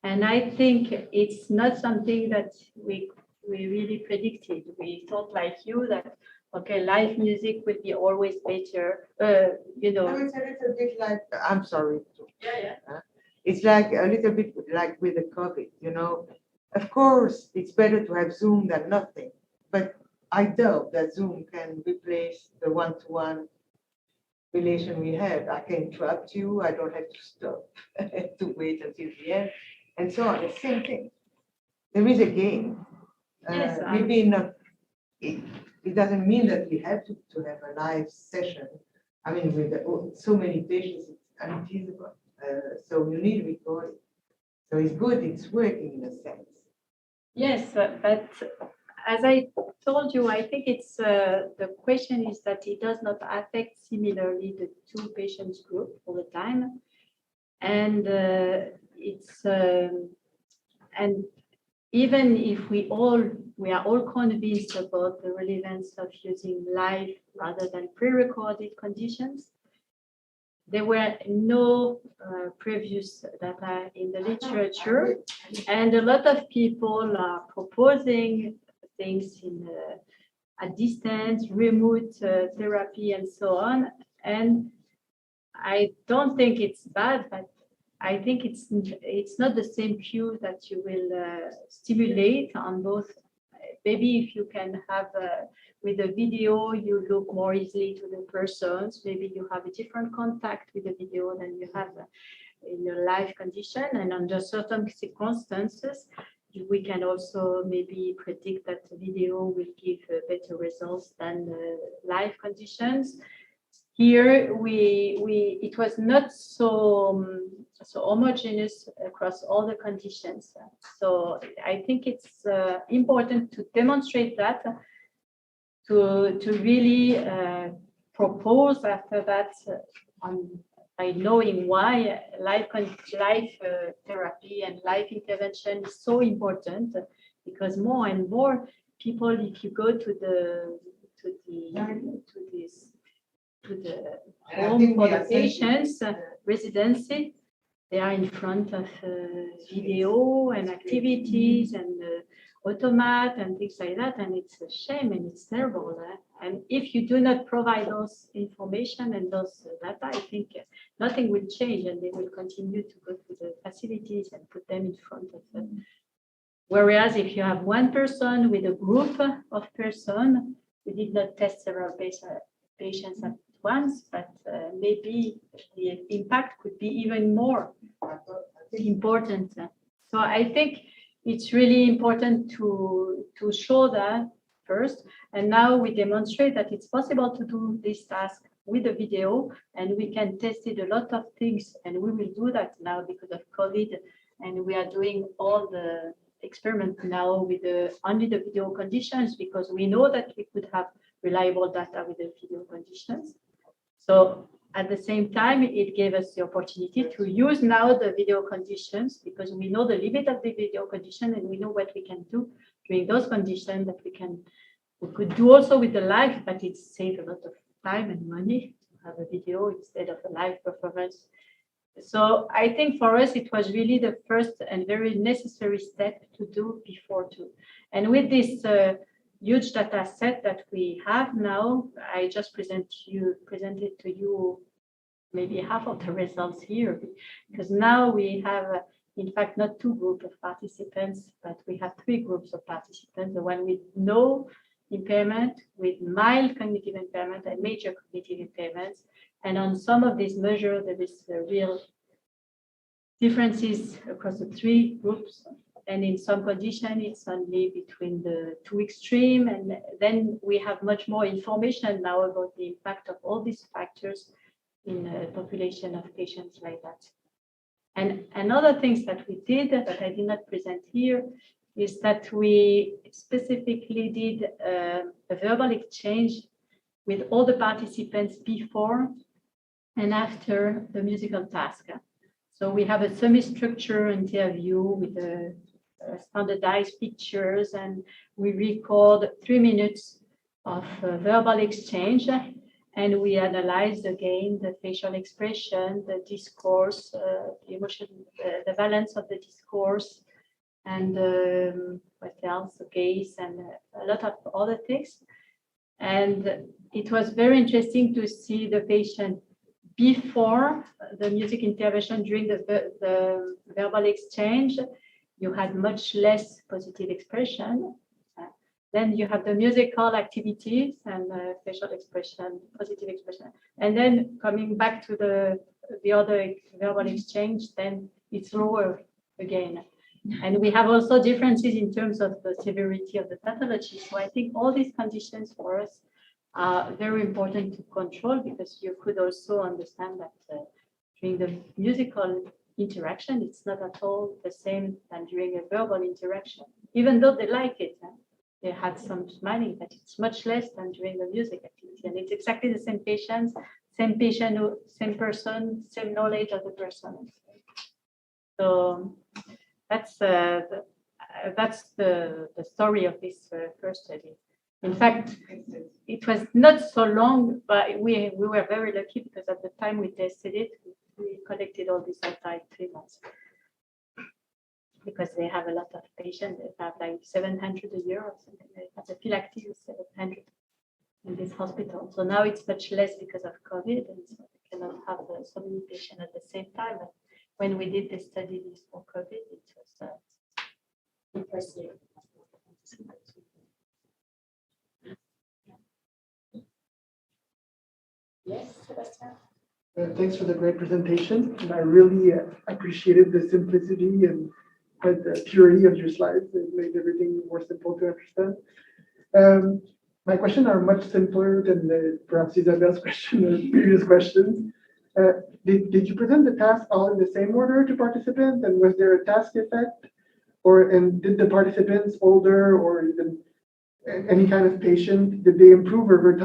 And I think it's not something that we really predicted. We thought like you that, okay, live music would be always better, No, it's a little bit like, I'm sorry. Yeah. It's like a little bit like with the COVID, Of course, it's better to have Zoom than nothing, but I doubt that Zoom can replace the one-to-one relation we have. I can interrupt you, I don't have to stop to wait until the end, and so on. The same thing. There is a game. Yes, Maybe not. It doesn't mean that we have to have a live session. I mean, with so many patients, it's unfeasible. So you need recording. So it's good, it's working in a sense. Yes, but as I told you, I think it's the question is that it does not affect similarly the two patients group all the time, and it's and even if we are all convinced about the relevance of using live rather than pre-recorded conditions, there were no previous data in the literature, and a lot of people are proposing things in at distance, remote therapy, and so on. And I don't think it's bad, but I think it's not the same cue that you will stimulate on both. Maybe if you can have with a video, you look more easily to the persons. Maybe you have a different contact with the video than you have in a live condition. And under certain circumstances, we can also maybe predict that the video will give better results than live conditions. Here, it was not so homogeneous across all the conditions. So I think it's important to demonstrate that, to really propose after that by knowing why live therapy and live intervention is so important, because more and more people, if you go to the home for the patients, residency, they are in front of video and activities and automat and things like that, and it's a shame and it's terrible. And if you do not provide those information and those data, I think nothing will change, and they will continue to go to the facilities and put them in front of them. Whereas if you have one person with a group of persons, we did not test several patients at once, but maybe the impact could be even more important. So I think it's really important to show that first, and now we demonstrate that it's possible to do this task with a video, and we can test it a lot of things, and we will do that now because of COVID, and we are doing all the experiment now with only the video conditions, because we know that we could have reliable data with the video conditions. So at the same time, it gave us the opportunity to use now the video conditions, because we know the limit of the video condition, and we know what we can do during those conditions that we could do also with the live, but it saves a lot of time and money to have a video instead of a live performance. So I think for us, it was really the first and very necessary step to do before too. And with this huge data set that we have now, I just presented to you maybe half of the results here, because now we have, in fact, not two groups of participants, but we have three groups of participants. The one we know impairment, with mild cognitive impairment and major cognitive impairments. And on some of these measures, there is real differences across the three groups. And in some conditions, it's only between the two extremes. And then we have much more information now about the impact of all these factors in a population of patients like that. And another things that we did that I did not present here is that we specifically did a verbal exchange with all the participants before and after the musical task. So we have a semi-structured interview with standardized pictures, and we record 3 minutes of verbal exchange, and we analyze again the facial expression, the discourse, the emotion, the balance of the discourse, and what else, the gaze, and a lot of other things. And it was very interesting to see the patient before the music intervention. During the verbal exchange, you had much less positive expression. Then you have the musical activities and facial expression, positive expression. And then coming back to the other verbal exchange, then it's lower again. And we have also differences in terms of the severity of the pathology. So I think all these conditions for us are very important to control, because you could also understand that during the musical interaction, it's not at all the same than during a verbal interaction, even though they like it. They had some smiling, but it's much less than during the music activity. And it's exactly the same patient, same person, same knowledge of the person. So that's the story of this first study. In fact, it was not so long, but we were very lucky, because at the time we tested it, we collected all this data in 3 months. Because they have a lot of patients, they have like 700 a year or something like that. The field active is 700 in this hospital. So now it's much less because of COVID, and so they cannot have so many patients at the same time. But when we did the study before COVID, it was impressive. Yes, Sebastian? Thanks for the great presentation. And I really appreciated the simplicity and the purity of your slides. It made everything more simple to understand. My questions are much simpler than perhaps Isabelle's question or previous questions. Did you present the task all in the same order to participants? And was there a task effect? And did the participants, older or even any kind of patient, did they improve over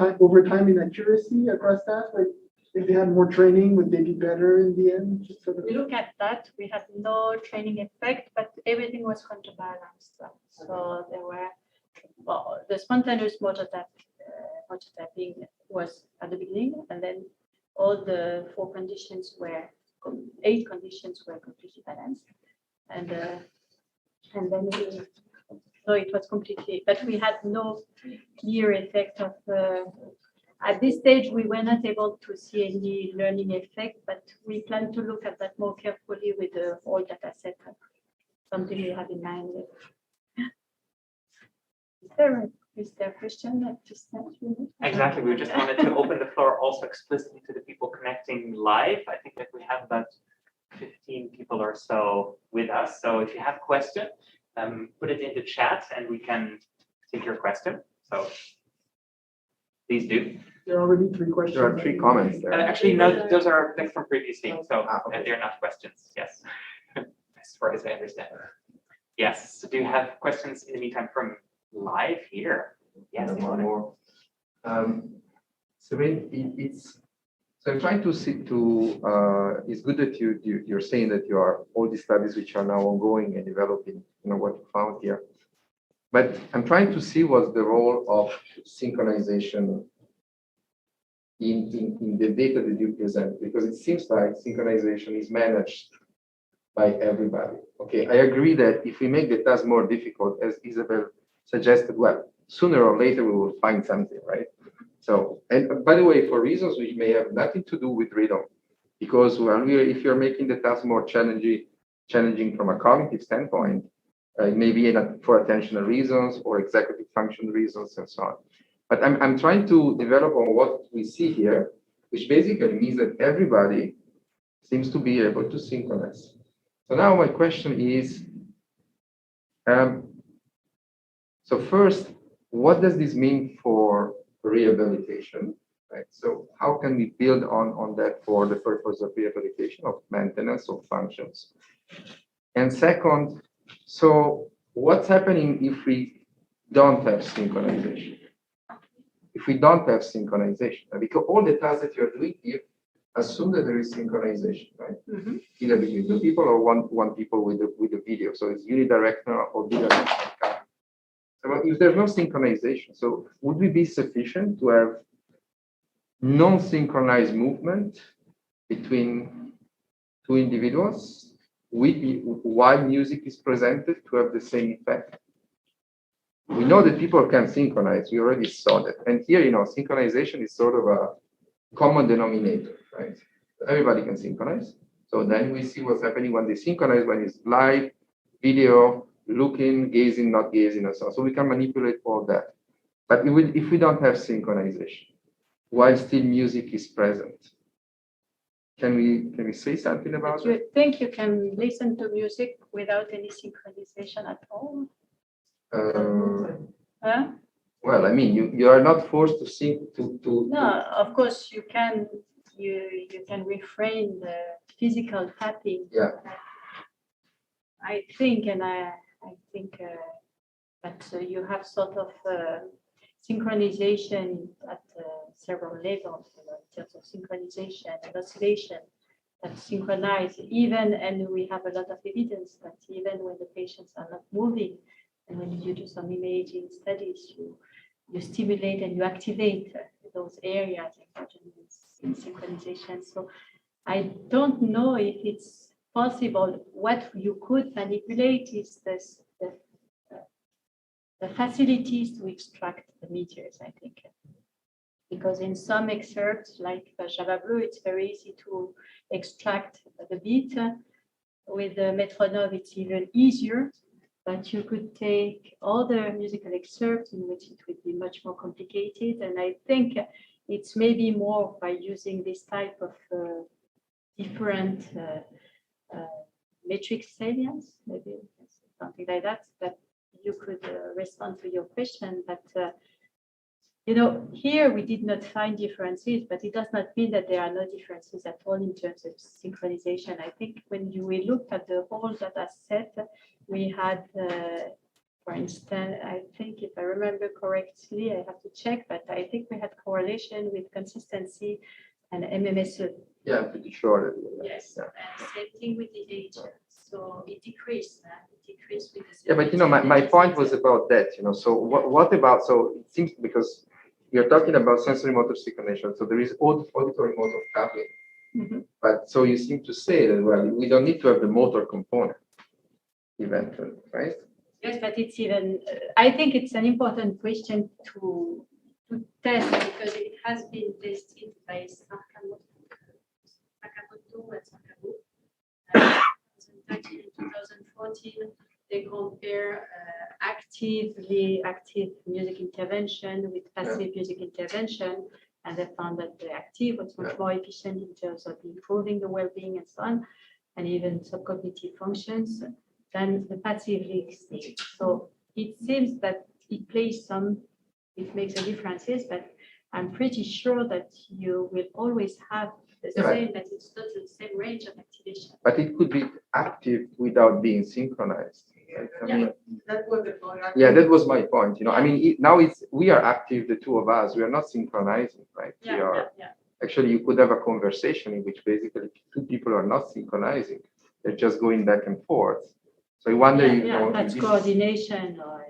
time in accuracy across tasks? Like, if they had more training, would they be better in the end? Just sort of... We look at that. We had no training effect, but everything was counterbalanced. So there were, well, the spontaneous mototapping was at the beginning, and then all the 8 conditions were completely balanced, and then so it was completely. But we had no clear effect of. At this stage, we were not able to see any learning effect, but we plan to look at that more carefully with the whole data set. Something we have in mind. Is there a question that just sent you? Exactly. We just wanted to open the floor also explicitly to the people connecting live. I think that we have about 15 people or so with us. So if you have a question, put it in the chat and we can take your question. So please do. There are already 3 questions. There are 3 comments there. Actually, no, those are like from previously, so okay. They're not questions. Yes, as far as I understand. Yes. So do you have questions in the meantime from live here? Yes. One more. Séverine, so I'm trying to see it's good that you're saying that you are all these studies which are now ongoing and developing, what you found here. But I'm trying to see what's the role of synchronization in the data that you present, because it seems like synchronization is managed by everybody. Okay, I agree that if we make the task more difficult, as Isabel suggested, well, sooner or later we will find something, right? So, and by the way, for reasons which may have nothing to do with rhythm, because if you're making the task more challenging from a cognitive standpoint, Maybe for attentional reasons or executive function reasons and so on. But I'm trying to develop on what we see here, which basically means that everybody seems to be able to synchronize. So now my question is, so first, what does this mean for rehabilitation? Right? So how can we build on that for the purpose of rehabilitation, of maintenance of functions? And second, so what's happening if we don't have synchronization? If we don't have synchronization, because all the tasks that you're doing here assume that there is synchronization, right? Mm-hmm. Either between two people or one people with the video. So it's unidirectional or bidirectional. So if there's no synchronization, so would we be sufficient to have non-synchronized movement between two individuals while music is presented to have the same effect? We know that people can synchronize. We already saw that. And here, synchronization is sort of a common denominator, right? Everybody can synchronize. So then we see what's happening when they synchronize, when it's live, video, looking, gazing, not gazing, and so on. So we can manipulate all that. But if we don't have synchronization, while still music is present, can we say something about Do it? you think you can listen to music without any synchronization at all? Huh? Well, I mean, you are not forced to sync to. No, of course you can. You can refrain the physical tapping. Yeah. I think that you have sort of synchronization at several levels, in terms of synchronization and oscillation that synchronize even, and we have a lot of evidence that even when the patients are not moving, and when you do some imaging studies, you stimulate and you activate those areas in synchronization. So I don't know if it's possible. What you could manipulate is the facilities to extract the meters, I think. Because in some excerpts, like Java Blue, it's very easy to extract the beat. With the metronome, it's even easier. But you could take other musical excerpts in which it would be much more complicated. And I think it's maybe more by using this type of different metric salience, maybe something like that, that you could respond to your question. But, here we did not find differences, but it does not mean that there are no differences at all in terms of synchronization. I think when we looked at the whole data set, we had, for instance, I think if I remember correctly, I have to check, but I think we had correlation with consistency and MMSE. Yeah, pretty sure. Yes, Yeah. and same thing with the age. So it decreased. It decreased with the. Yeah, but my point was about that. So what about? So it seems because we are talking about sensory motor synchronization. So there is auditory motor coupling. Mm-hmm. But so you seem to say that we don't need to have the motor component eventually, right? Yes, but it's even. I think it's an important question to test because it has been tested by Sakamoto and Sakamoto. In 2014, they compare active music intervention with passive music intervention, and they found that the active was much more efficient in terms of improving the well-being and so on, and even subcognitive functions than the passive state. So it seems that it makes a difference, but I'm pretty sure that you will always have the same, that it's not the same range of activation. But it could be active without being synchronized. Right? I mean, That was the point. yeah, that was my point. I mean, now we are active, the two of us. We are not synchronizing, right? Actually, you could have a conversation in which basically two people are not synchronizing; they're just going back and forth. So I wonder, that's coordination. Or,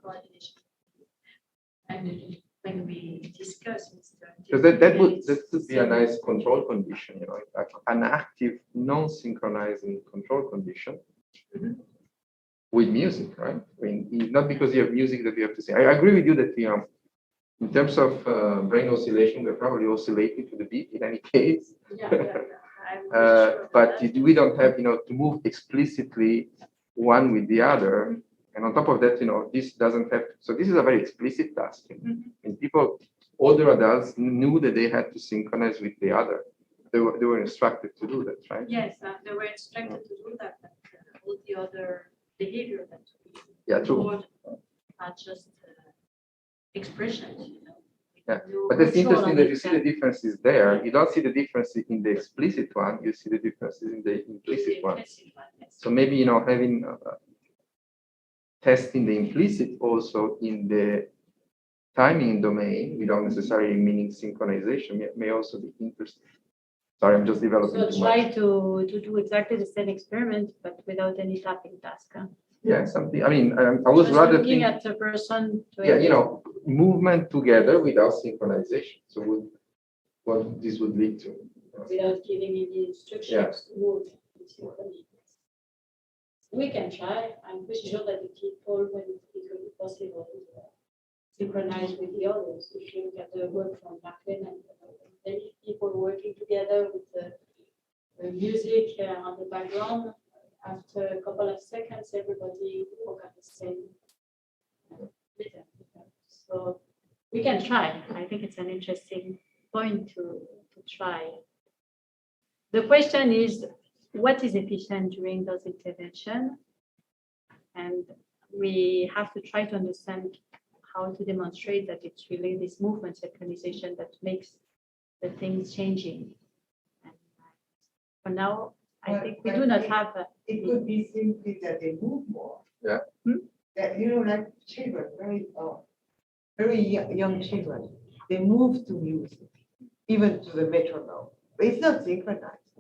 coordination. And when we discuss, because that would be a nice control condition, like an active, non-synchronizing control condition with music, right? I mean, not because you have music that you have to sing. I agree with you that in terms of brain oscillation, we're probably oscillating to the beat in any case. I'm sure but we don't have, to move explicitly one with the other. And on top of that, this doesn't have, so this is a very explicit task. And people, older adults knew that they had to synchronize with the other. They were instructed to do that, right? Yes, they were instructed to do that, but all the other behavior that we True. are just expressions, Yeah, but it's interesting that you see the differences there. You don't see the difference in the explicit one. You see the differences in the implicit one. So maybe having testing the implicit also in the timing domain without necessarily meaning synchronization may also be interesting. Sorry, I'm just developing. So try to do exactly the same experiment, but without any tapping task. Huh? Yeah, something. I mean, I was just rather looking thinking, at the person. Movement together without synchronization. So what this would lead to. Without giving any instructions to move. We can try. I'm pretty sure that the people, when it will be possible, synchronize with the others. If you look at the work from Jacqueline and many people working together with the music on the background, after a couple of seconds, everybody will have the same rhythm. So we can try. I think it's an interesting point to try. The question is, what is efficient during those interventions? And we have to try to understand how to demonstrate that it's really this movement synchronization that makes the things changing. And for now, I think we do not have a. It could be simply that they move more. Yeah. That, like children, very young children, they move to music, even to the metronome. But it's not synchronized.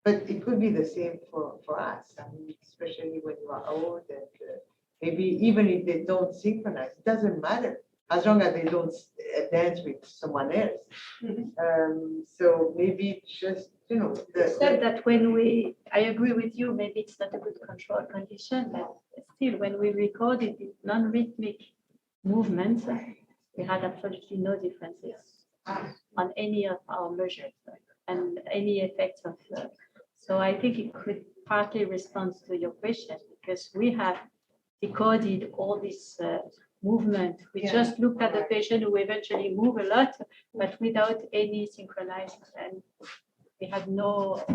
But it could be the same for us. I mean, especially when you are old and maybe even if they don't synchronize, it doesn't matter as long as they don't dance with someone else. So maybe just, Except that when I agree with you, maybe it's not a good control condition, but still when we recorded the non-rhythmic movements, we had absolutely no differences on any of our measures and any effects of. So I think it could partly respond to your question because we have decoded all this movement. We just looked at the patient who eventually move a lot, but without any synchronized. And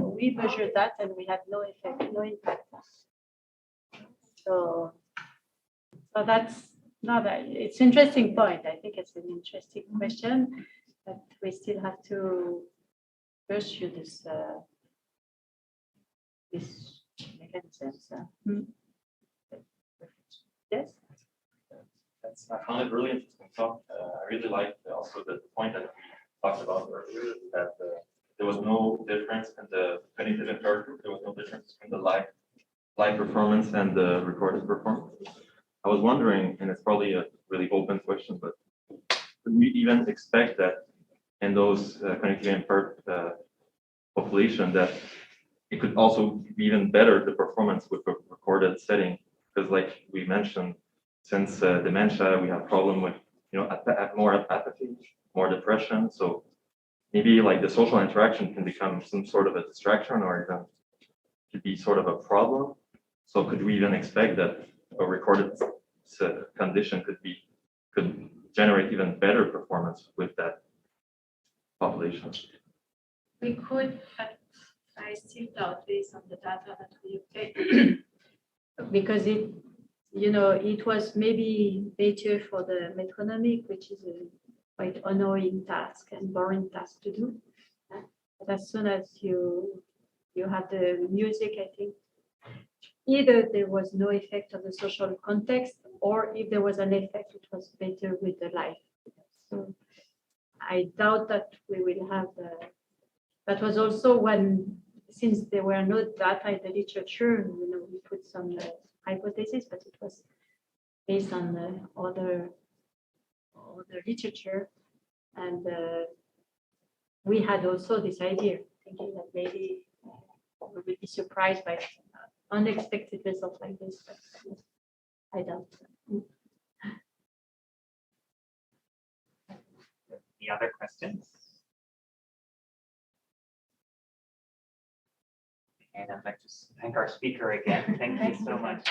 we measured that and we had no effect, no impact. So that's it's an interesting point. I think it's an interesting question, but we still have to pursue this mechanisms. Yes. I found it really interesting talk. I really liked also the point that we talked about earlier, that there was no difference in the cognitive impaired group. There was no difference in the live performance and the recorded performance. I was wondering, and it's probably a really open question, but could we even expect that in those cognitively impaired population that it could also be even better the performance with a recorded setting? Because like we mentioned, since dementia, we have problem with more apathy, more depression. So maybe like the social interaction can become some sort of a distraction or even could be sort of a problem. So could we even expect that a recorded condition could generate even better performance with that population? We could, but I still doubt based on the data that we obtained because it was maybe better for the metronomic, which is a quite annoying task and boring task to do. But as soon as you have the music, I think either there was no effect on the social context, or if there was an effect, it was better with the life. So I doubt that we will have. That was also when, since there were no data in the literature, we put some hypotheses, but it was based on the other literature, and we had also this idea, thinking that maybe we would be surprised by unexpected results like this, but I doubt. Any other questions? And I'd like to thank our speaker again. Thank you so much.